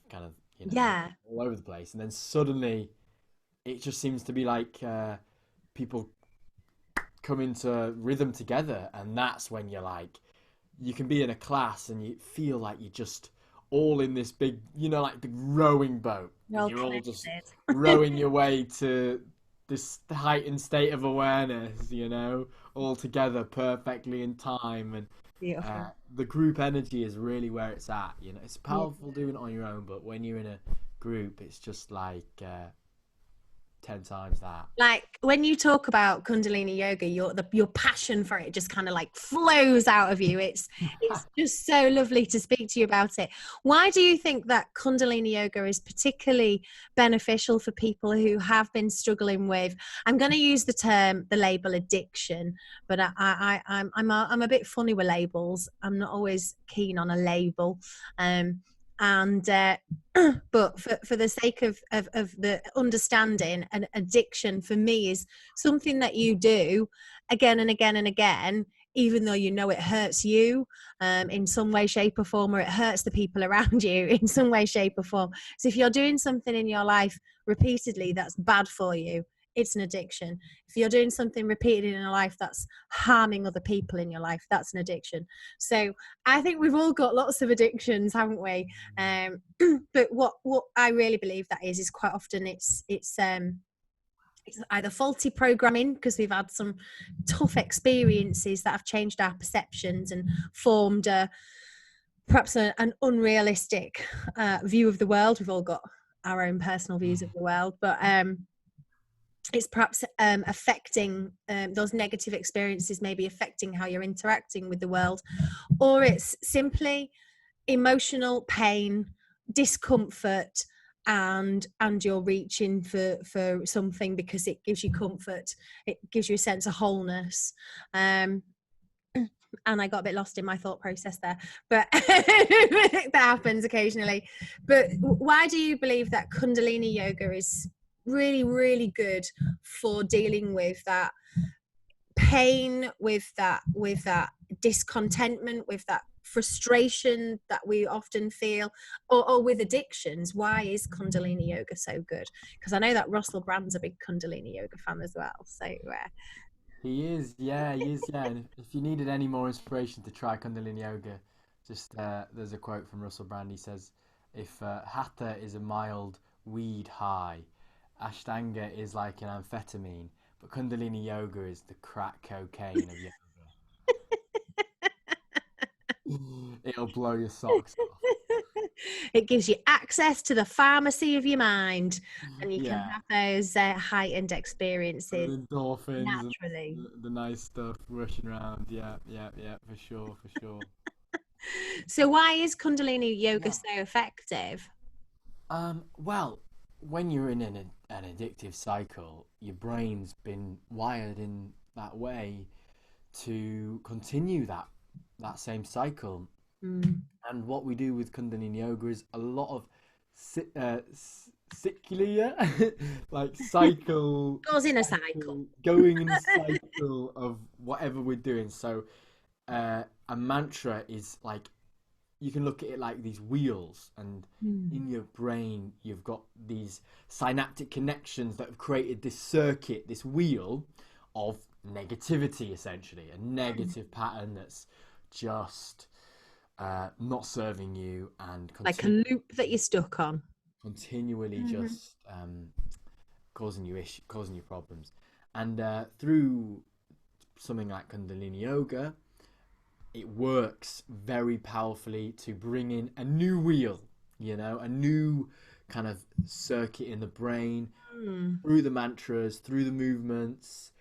you know, Yeah. all over the place, and then suddenly it just seems to be like people come into rhythm together, and that's when you're like, you can be in a class and you feel like you're just all in this big, you know, like big rowing boat, You're and all you're all just connected. rowing your way to this heightened state of awareness, you know, all together perfectly in time. And Beautiful. the group energy is really where it's at, you know. It's Yeah. powerful doing it on your own, but when you're in a group, it's just like 10 times that. Like when you talk about Kundalini yoga, your passion for it just kind of like flows out of you. It's just so lovely to speak to you about it. Why do you think that Kundalini yoga is particularly beneficial for people who have been struggling with? I'm going to use the label addiction, but I'm a bit funny with labels. I'm not always keen on a label. And but for the sake of the understanding, an addiction for me is something that you do again and again and again, even though you know it hurts you in some way, shape or form, or it hurts the people around you in some way, shape or form. So if you're doing something in your life repeatedly that's bad for you, it's an addiction. If you're doing something repeatedly in your life that's harming other people in your life, that's an addiction. So I think we've all got lots of addictions, haven't we? But what I really believe that is quite often it's either faulty programming, because we've had some tough experiences that have changed our perceptions and formed perhaps an unrealistic view of the world. We've all got our own personal views of the world, but it's perhaps affecting those negative experiences, maybe affecting how you're interacting with the world, or it's simply emotional pain, discomfort, and you're reaching for something because it gives you comfort, it gives you a sense of wholeness. And I got a bit lost in my thought process there, but that happens occasionally. But why do you believe that Kundalini yoga is really, really good for dealing with that pain, with that discontentment, with that frustration that we often feel, or with addictions? Why is Kundalini yoga so good? Because I know that Russell Brand's a big Kundalini yoga fan as well. So He is, yeah, he is, yeah. And if you needed any more inspiration to try Kundalini Yoga, just there's a quote from Russell Brand. He says, "If Hatha is a mild weed high, Ashtanga is like an amphetamine, but Kundalini Yoga is the crack cocaine of yoga. It'll blow your socks off." it gives you access to the pharmacy of your mind, and you can Yeah, have those heightened experiences the endorphins and naturally. the nice stuff rushing around. Yeah, yeah, yeah, for sure, for sure. So why is Kundalini yoga Yeah. so effective? Well, when you're in an addictive cycle, your brain's been wired in that way to continue that same cycle. And what we do with Kundalini Yoga is a lot of cyclia, like cycle, Goes in a cycle. going in a cycle of whatever we're doing. So a mantra is like, you can look at it like these wheels, and in your brain you've got these synaptic connections that have created this circuit, this wheel of negativity, essentially a negative pattern that's just not serving you, and Like a loop that you're stuck on, continually just causing you problems. And through something like Kundalini Yoga, it works very powerfully to bring in a new wheel, a new kind of circuit in the brain, through the mantras, through the movements.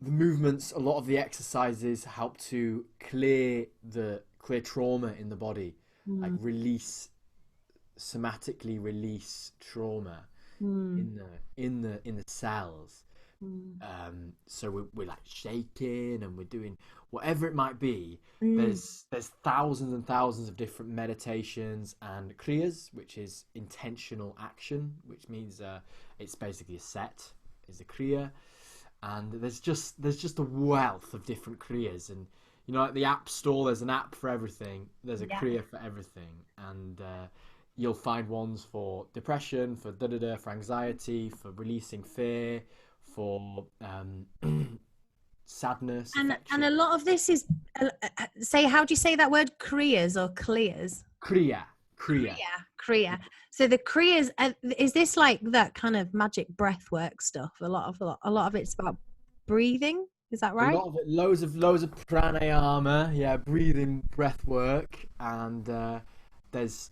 A lot of the exercises help to clear trauma in the body, like somatically release trauma in the cells. So we're like shaking, and we're doing whatever it might be. There's thousands and thousands of different meditations and kriyas, which is intentional action, which means it's basically a set is a kriya. And there's just a wealth of different kriyas, and like the app store, there's an app for everything. There's a kriya for everything, and you'll find ones for depression, for for anxiety, for releasing fear, for sadness. And a lot of this is how do you say that word? Kriyas or clears? Kriya. So the kriyas, is this like that kind of magic breath work stuff? A lot of it's about breathing. Is that right? A lot of it, loads of pranayama, breathing, breath work, and there's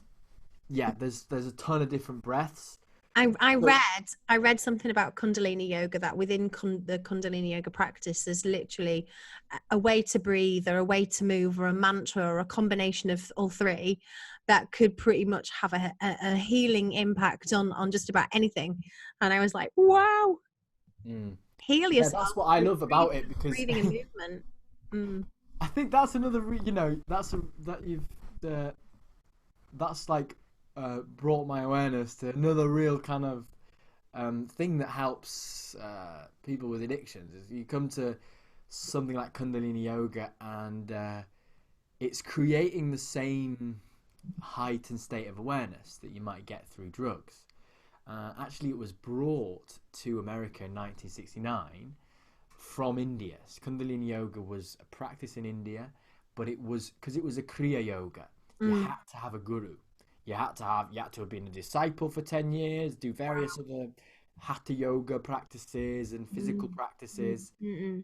a ton of different breaths. I read something about Kundalini Yoga, that within the Kundalini Yoga practice, there's literally a way to breathe, or a way to move, or a mantra, or a combination of all three that could pretty much have a healing impact on just about anything. And I was like, wow, heal yourself. That's what I love about it, because breathing and movement. I think that's another, that's like brought my awareness to another real kind of thing that helps people with addictions. Is you come to something like Kundalini Yoga, and it's creating the same heightened state of awareness that you might get through drugs. Actually, it was brought to America in 1969 from India. Kundalini Yoga was a practice in India, but it was because it was a Kriya Yoga. You had to have a guru. You had to have been a disciple for 10 years, do various other hatha yoga practices and physical practices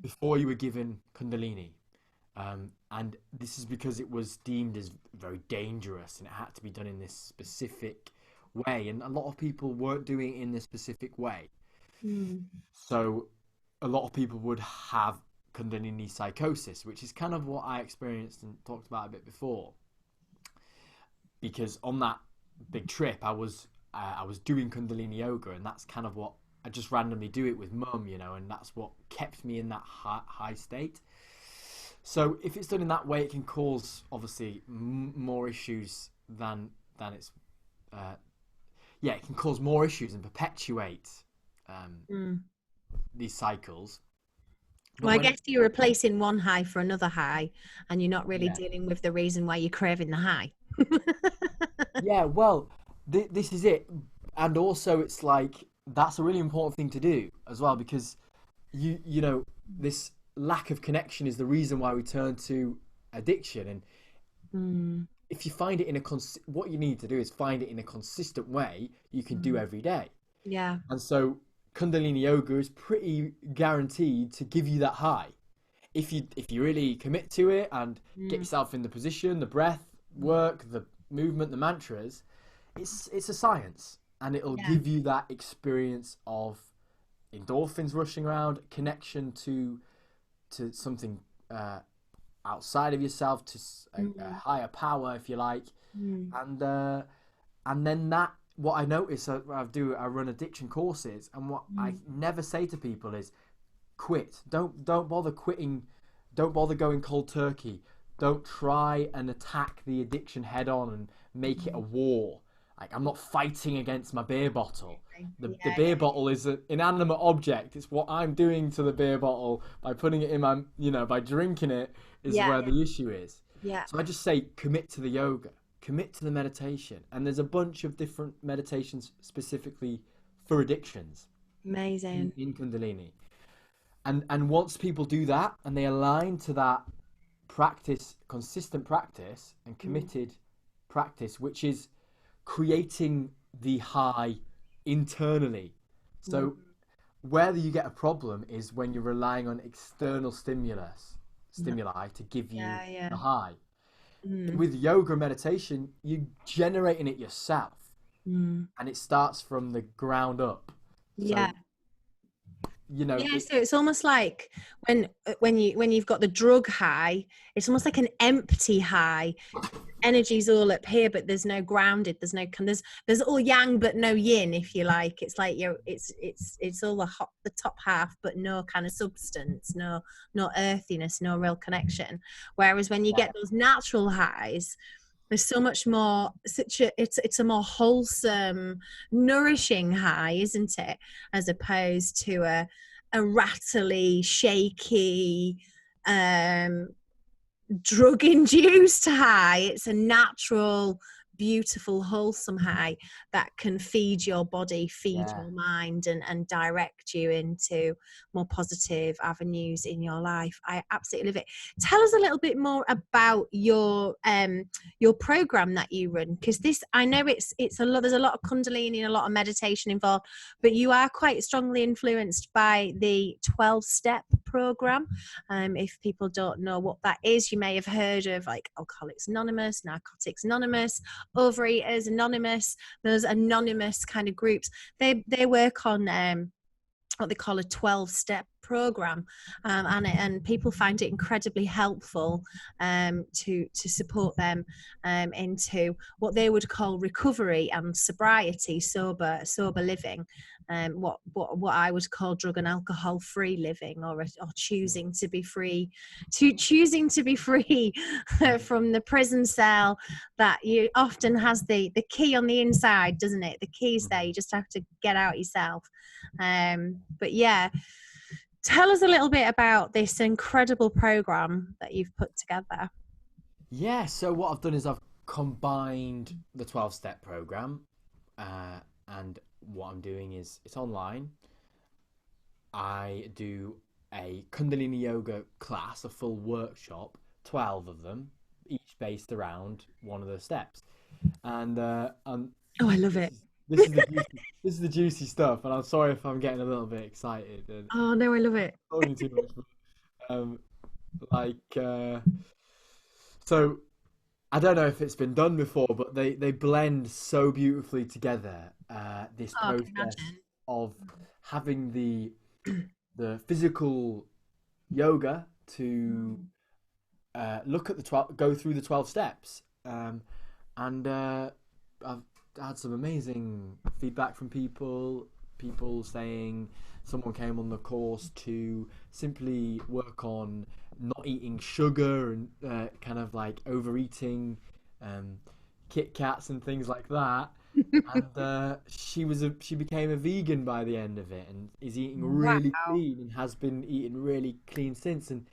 before you were given Kundalini. And this is because it was deemed as very dangerous, and it had to be done in this specific way. And a lot of people weren't doing it in this specific way. So a lot of people would have Kundalini psychosis, which is kind of what I experienced and talked about a bit before. Because on that big trip, I was doing Kundalini Yoga, and that's kind of what I just randomly do it with Mum, and that's what kept me in that high state. So if it's done in that way, it can cause obviously more issues than it's. It can cause more issues and perpetuate these cycles. Well, I guess you're replacing one high for another high, and you're not really dealing with the reason why you're craving the high. Well, this is it. And also, it's like, that's a really important thing to do as well, because this lack of connection is the reason why we turn to addiction. And if you find it in what you need to do is find it in a consistent way you can do every day. And so Kundalini Yoga is pretty guaranteed to give you that high if you really commit to it and get yourself in the position, the breath work, the movement, the mantras. It's a science, and it'll give you that experience of endorphins rushing around, connection to something outside of yourself, to a higher power, if you like, and then that what I notice, I run addiction courses, and what I never say to people is quit. Don't bother quitting. Don't bother going cold turkey. Don't try and attack the addiction head on and make it a war. Like, I'm not fighting against my beer bottle. The beer bottle is an inanimate object. It's what I'm doing to the beer bottle by putting it in my, by drinking it is where the issue is. Yeah. So I just say, commit to the yoga, commit to the meditation. And there's a bunch of different meditations specifically for addictions. Amazing. In Kundalini. And once people do that and they align to that practice, consistent practice and committed practice, which is creating the high internally. So where you get a problem is when you're relying on external stimuli to give you the high. With yoga and meditation, you're generating it yourself, and it starts from the ground up. So, so it's almost like when you've got the drug high, it's almost like an empty high. Energy's all up here, but there's no grounded, there's all yang but no yin, if you like. It's like it's all the top half, but no kind of substance, no earthiness, no real connection. Whereas when you get those natural highs, there's so much more, it's a more wholesome, nourishing high, isn't it? As opposed to a rattly, shaky, drug-induced high. It's a natural, beautiful, wholesome high that can feed your body, feed your mind, and direct you into more positive avenues in your life. I absolutely love it. Tell us a little bit more about your program that you run, because I know it's a lot. There's a lot of Kundalini and a lot of meditation involved, but you are quite strongly influenced by the 12-step program. If people don't know what that is, you may have heard of like Alcoholics Anonymous, Narcotics Anonymous, Overeaters Anonymous. Those anonymous kind of groups, they work on what they call a 12-step program, and people find it incredibly helpful to support them into what they would call recovery and sobriety, sober living, what I would call drug and alcohol free living, or choosing to be free, from the prison cell that you often has the key on the inside, doesn't it? The key's there, you just have to get out yourself. But yeah, tell us a little bit about this incredible program that you've put together. Yeah, so what I've done is I've combined the 12-step program, and what I'm doing is it's online. I do a Kundalini Yoga class, a full workshop, 12 of them, each based around one of the steps. And I love it. This is the juicy stuff, and I'm sorry if I'm getting a little bit excited. Oh no, I love it. Talking too much. So I don't know if it's been done before, but they blend so beautifully together. This process of having the physical yoga to look at go through the 12 steps, and I've had some amazing feedback from people saying someone came on the course to simply work on not eating sugar and kind of like overeating Kit Kats and things like that. And she became a vegan by the end of it, and is eating really clean, and has been eating really clean since. And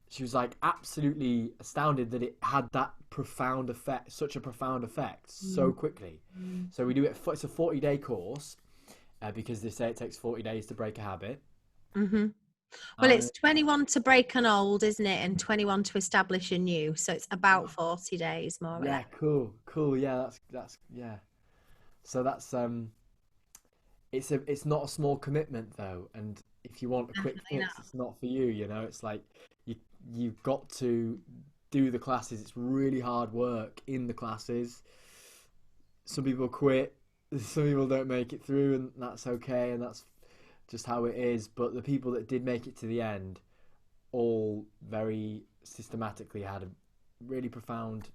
she was like absolutely astounded that it had that profound effect, such a profound effect so quickly. So we do it. It's a 40-day course, because they say it takes 40 days to break a habit. Well, it's 21 to break an old, isn't it? And 21 to establish a new. So it's about 40 days more or less. Yeah, cool. Yeah, that's yeah. So that's it's not a small commitment though, and if you want a quick fix, it's not for you. It's like you've got to do the classes. It's really hard work in the classes. Some people quit, some people don't make it through, and that's okay, and that's just how it is. But the people that did make it to the end all very systematically had a really profound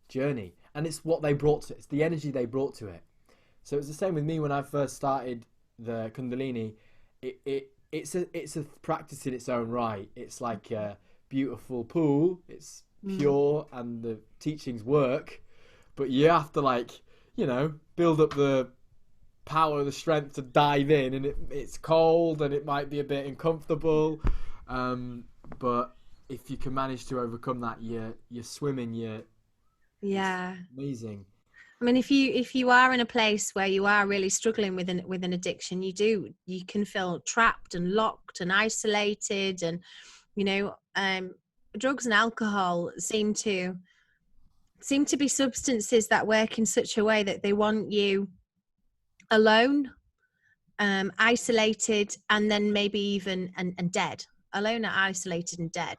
journey, and it's what they brought to it. It's the energy they brought to it. So it's the same with me when I first started the Kundalini. It's a practice in its own right. It's like a beautiful pool. It's pure and the teachings work, but you have to, like, build up the power, the strength to dive in, and it's cold and it might be a bit uncomfortable, but if you can manage to overcome that, you're swimming. Yeah. Amazing. I mean, if you are in a place where you are really struggling with an addiction, you can feel trapped and locked and isolated, and drugs and alcohol seem to be substances that work in such a way that they want you alone, isolated, and then maybe even and dead. Alone, or isolated, and dead.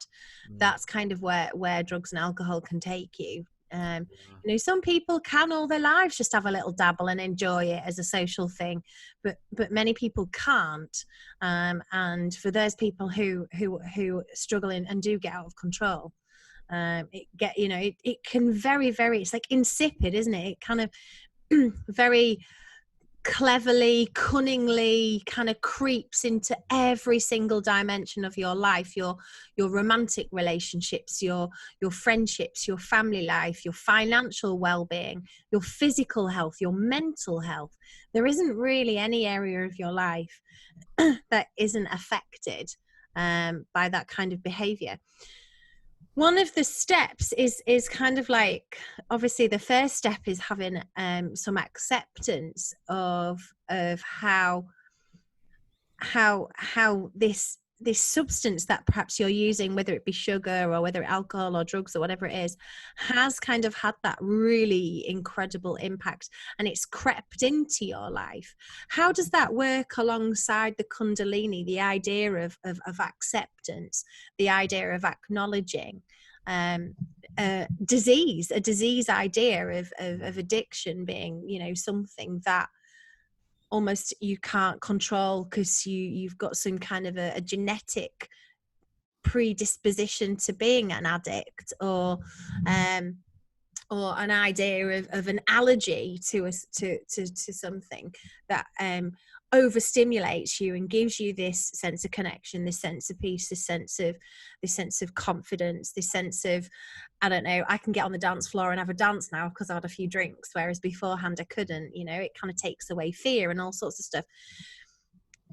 That's kind of where drugs and alcohol can take you. Some people can all their lives just have a little dabble and enjoy it as a social thing, but many people can't. And for those people who struggle and do get out of control, it can very, very, it's like insipid, isn't it? It kind of very cleverly, cunningly kind of creeps into every single dimension of your life, your romantic relationships, your friendships, your family life, your financial well-being, your physical health, your mental health. There isn't really any area of your life that isn't affected by that kind of behavior. One of the steps is kind of like, obviously the first step is having some acceptance of how this substance that perhaps you're using, whether it be sugar or whether it's alcohol or drugs or whatever it is, has kind of had that really incredible impact, and it's crept into your life. How does that work alongside the Kundalini, the idea of acceptance, the idea of acknowledging a disease idea of addiction being, something that almost you can't control because you've got some kind of a genetic predisposition to being an addict, or an idea of an allergy to something that overstimulates you and gives you this sense of connection, this sense of peace, this sense of confidence, this sense of, I don't know, I can get on the dance floor and have a dance now because I had a few drinks, whereas beforehand I couldn't. It kind of takes away fear and all sorts of stuff.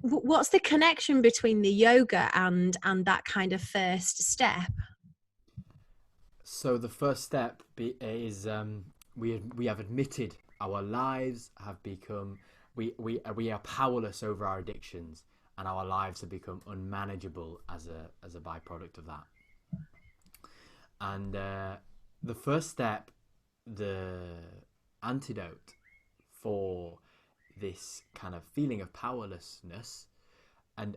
What's the connection between the yoga and that kind of first step? So the first step is we have admitted our lives have become, we are powerless over our addictions, and our lives have become unmanageable as a byproduct of that. And the first step, the antidote for this kind of feeling of powerlessness and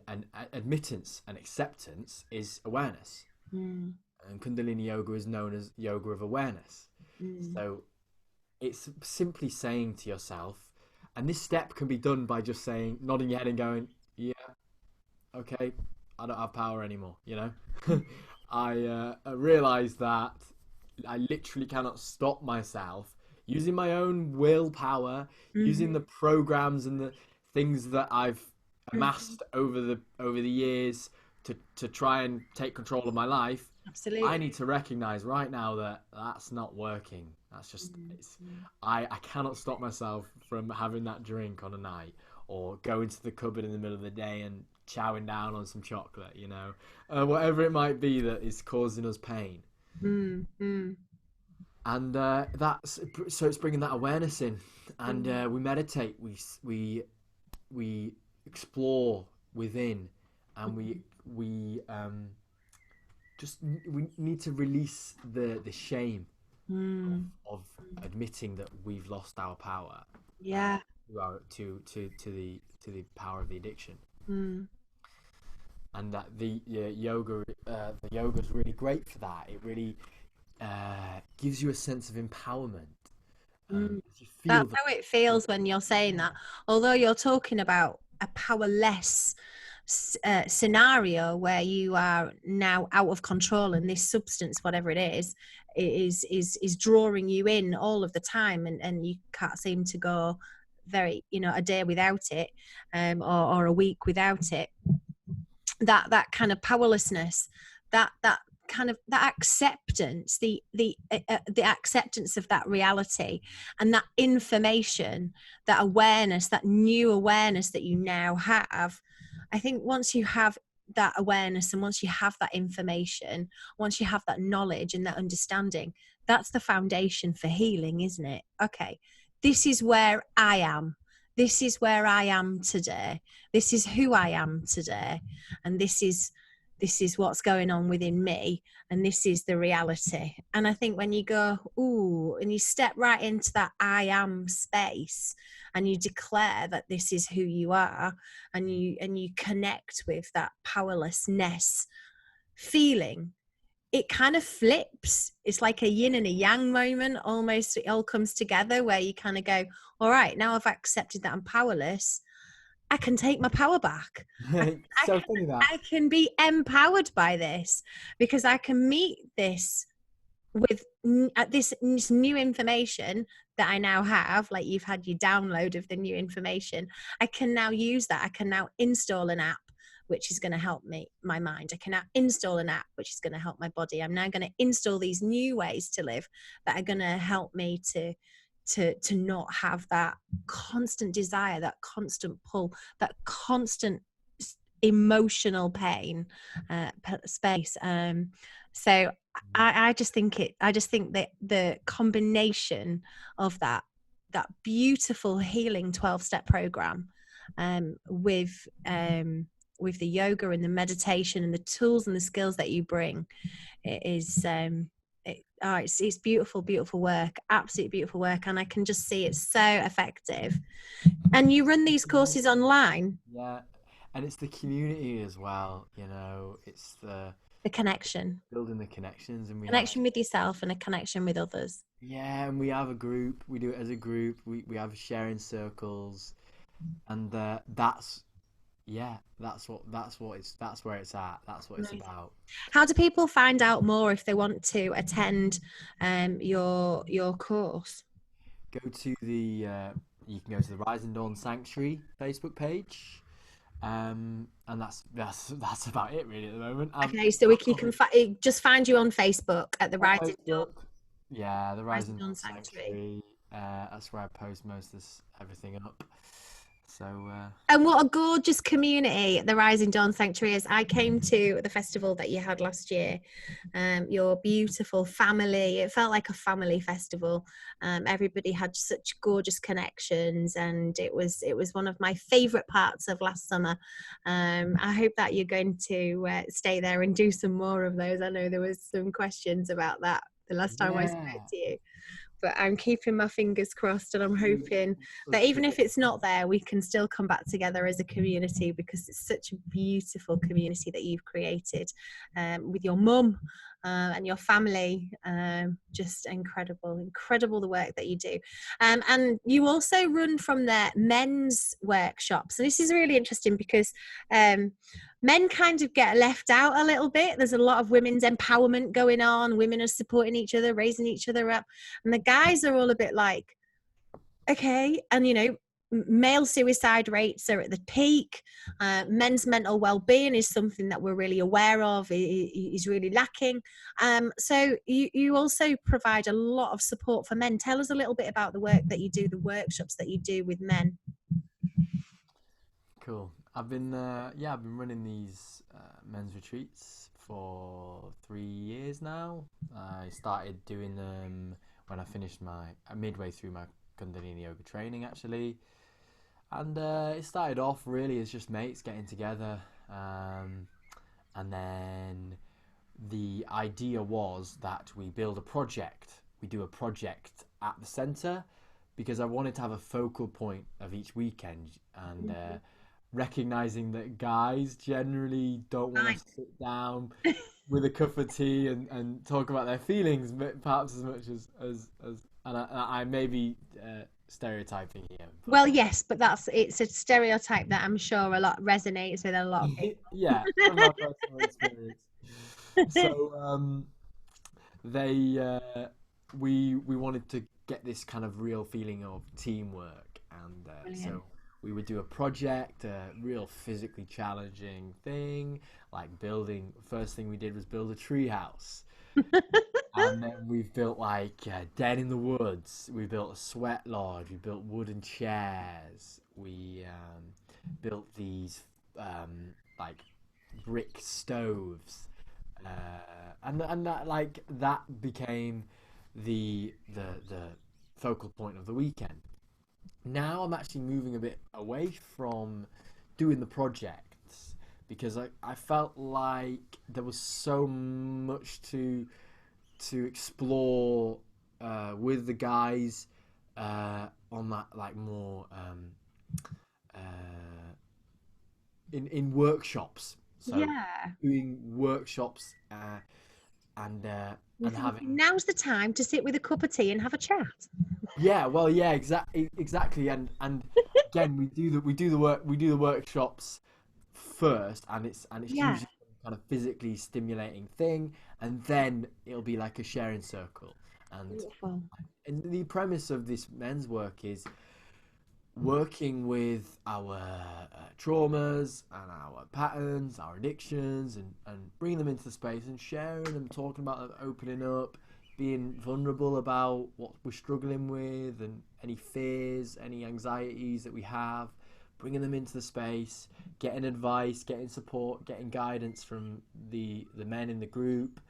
admittance and acceptance, is awareness. And Kundalini Yoga is known as yoga of awareness. So it's simply saying to yourself, and this step can be done by just saying, nodding your head and going, yeah, okay, I don't have power anymore, I realize that I literally cannot stop myself using my own willpower, using the programs and the things that I've amassed over the years to try and take control of my life. Absolutely. I need to recognize right now that that's not working. That's just, I cannot stop myself from having that drink on a night, or going to the cupboard in the middle of the day and chowing down on some chocolate, whatever it might be that is causing us pain. And that's, so it's bringing that awareness in, and we meditate, we explore within, and we need to release the shame of admitting that we've lost our power. To the power of the addiction. And that the yoga is really great for that. It really gives you a sense of empowerment. That's how it feels when you're saying that. Although you're talking about a powerless scenario where you are now out of control, and this substance, whatever it is drawing you in all of the time, and you can't seem to go very, a day without it, or a week without it, that kind of powerlessness, that kind of that acceptance, the acceptance of that reality, and that information, that awareness, that new awareness that you now have. I think once you have that awareness, and once you have that information, once you have that knowledge and that understanding, that's the foundation for healing, isn't it? Okay, this is where I am. This is where I am today. This is who I am today. And this is what's going on within me. And this is the reality. And I think when you go, ooh, and you step right into that I am space, and you declare that this is who you are, and you connect with that powerlessness feeling, it kind of flips. It's like a yin and a yang moment almost. It all comes together where you kind of go, all right, now I've accepted that I'm powerless, I can take my power back. So funny that. I can be empowered by this, because I can meet this with this new information that I now have. Like, you've had your download of the new information. I can now use that. I can now install an app which is going to help my mind. I can now install an app which is going to help my body. I'm now going to install these new ways to live that are going to help me to not have that constant desire, that constant pull, that constant emotional pain space. So I just think that the combination of that beautiful healing 12-step program, with the yoga and the meditation and the tools and the skills that you bring, it is it's beautiful work, absolutely beautiful work, and I can just see it's so effective. And you run these courses online. Yeah, and it's the community as well, it's the connection, building the connections, and connection with yourself and a connection with others. Yeah, and we have a group. We do it as a group. We have sharing circles, and that's where it's at. That's what it's about. How do people find out more if they want to attend your course? You can go to the Rising Dawn Sanctuary Facebook page, and that's about it really at the moment. Okay, so you can just find you on Facebook at the Rising Dawn. Yeah, the Rising Dawn Sanctuary. That's where I post most of everything up. So, and what a gorgeous community the Rising Dawn Sanctuary is. I came to the festival that you had last year. Your beautiful family. It felt like a family festival. Everybody had such gorgeous connections, and it was one of my favourite parts of last summer. I hope that you're going to stay there and do some more of those. I know there was some questions about that the last time I spoke to you. But I'm keeping my fingers crossed, and I'm hoping that even if it's not there, we can still come back together as a community, because it's such a beautiful community that you've created with your mum and your family. Just incredible the work that you do. And you also run from their men's workshops. So this is really interesting, because men kind of get left out a little bit. There's a lot of women's empowerment going on. Women are supporting each other, raising each other up. And the guys are all a bit like, okay. And, male suicide rates are at the peak. Men's mental well-being is something that we're really aware of, is really lacking. So you also provide a lot of support for men. Tell us a little bit about the work that you do, the workshops that you do with men. Cool. I've been running these men's retreats for 3 years now. I started doing them when I finished midway through my Kundalini Yoga training, actually. And it started off really as just mates getting together, and then the idea was that we build a project. We do a project at the centre, because I wanted to have a focal point of each weekend, and recognizing that guys generally don't want to sit down with a cup of tea and talk about their feelings, but perhaps as much as and I may be stereotyping here. Well, yes, but it's a stereotype that I'm sure a lot resonates with a lot of people. Yeah, from my personal experience. So we wanted to get this kind of real feeling of teamwork, And so we would do a project, a real physically challenging thing, like building. First thing we did was build a tree house. And then we've built like Den in the Woods. We built a sweat lodge. We built wooden chairs. We built these like brick stoves, and that like that became the focal point of the weekend. Now I'm actually moving a bit away from doing the projects because I felt like there was so much to explore with the guys on that like more in workshops. So doing workshops and having now's the time to sit with a cup of tea and have a chat. Exactly, and again we do the workshops first, and it's usually kind of physically stimulating thing, and then it'll be like a sharing circle. And the premise of this men's work is working with our traumas and our patterns, our addictions, and bringing them into the space and sharing them, talking about them, opening up, being vulnerable about what we're struggling with and any fears, any anxieties that we have, bringing them into the space, getting advice, getting support, getting guidance from the men in the group,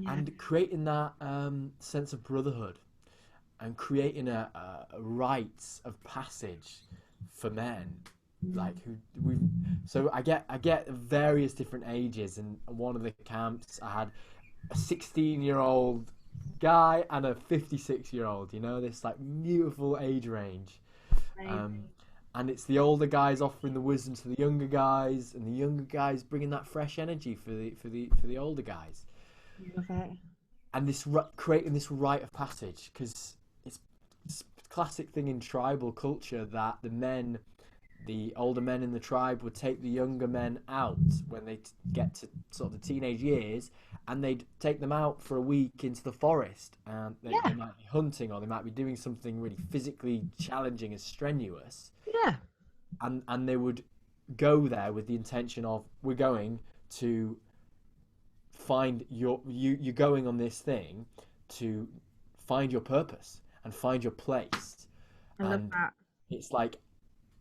and creating that sense of brotherhood and creating a rites of passage for men, like so I get various different ages. And one of the camps I had a 16-year-old guy and a 56-year-old, this like beautiful age range. And it's the older guys offering the wisdom to the younger guys, and the younger guys bringing that fresh energy for the older guys. And this creating this rite of passage, because it's a classic thing in tribal culture that the older men in the tribe would take the younger men out when they get to sort of the teenage years, and they'd take them out for a week into the forest, and they might be hunting, or they might be doing something really physically challenging and strenuous. And they would go there with the intention of, we're going to find you're going on this thing to find your purpose and find your place. I love that. It's like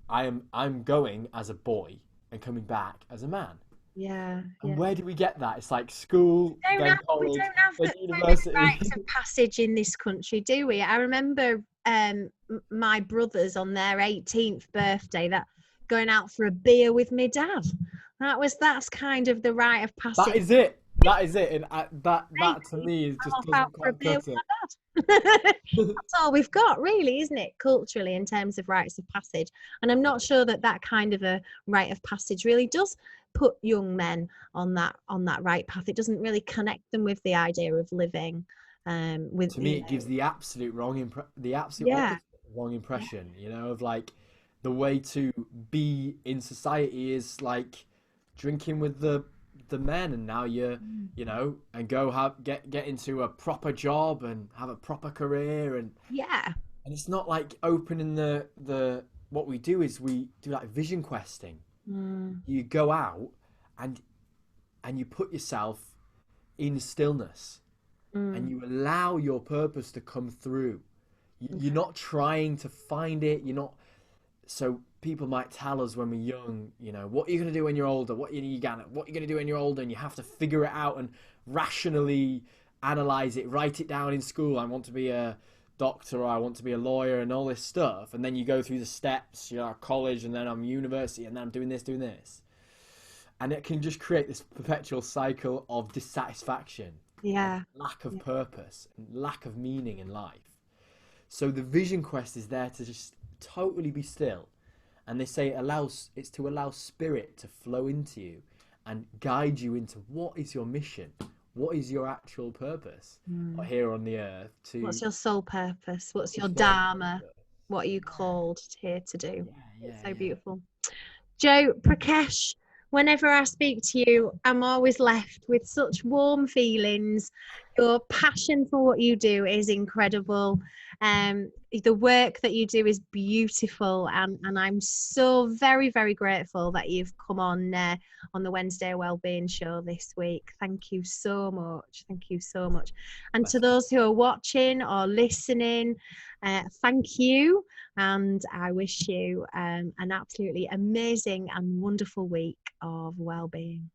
I'm going as a boy and coming back as a man. And where do we get that? It's like school, then college, we don't have then university. rites of passage in this country, do we? I remember my brothers on their 18th birthday going out for a beer with my dad. That's kind of the rite of passage. That is it, and that to me is just doesn't quite cut it. That's all we've got, really, isn't it, culturally, in terms of rites of passage? And I'm not sure that kind of a rite of passage really does put young men on that right path. It doesn't really connect them with the idea of living. To me, it gives the absolute opposite wrong impression. Of like the way to be in society is like drinking with the men, and now and go get into a proper job and have a proper career, and it's not like opening the what we do is we do like vision questing. You go out and you put yourself in stillness, and you allow your purpose to come through. You're not trying to find it. You're not. So people might tell us when we're young, what are you going to do when you're older? What are you going to do when you're older? And you have to figure it out and rationally analyze it, write it down in school. I want to be a doctor, or I want to be a lawyer, and all this stuff. And then you go through the steps, college, and then I'm university, and then I'm doing this. And it can just create this perpetual cycle of dissatisfaction, lack of purpose, and lack of meaning in life. So the vision quest is there to just totally be still, and they say it's to allow spirit to flow into you and guide you into what is your mission, what is your actual purpose here on the earth. What's your soul purpose? What's your dharma? What are you called here to do? It's so beautiful. Jote Prakash, whenever I speak to you, I'm always left with such warm feelings. Your passion for what you do is incredible. The work that you do is beautiful, and I'm so very, very grateful that you've come on the Wednesday Wellbeing show this week. Thank you so much. Thank you so much. And to those who are watching or listening, thank you, and I wish you an absolutely amazing and wonderful week of well-being.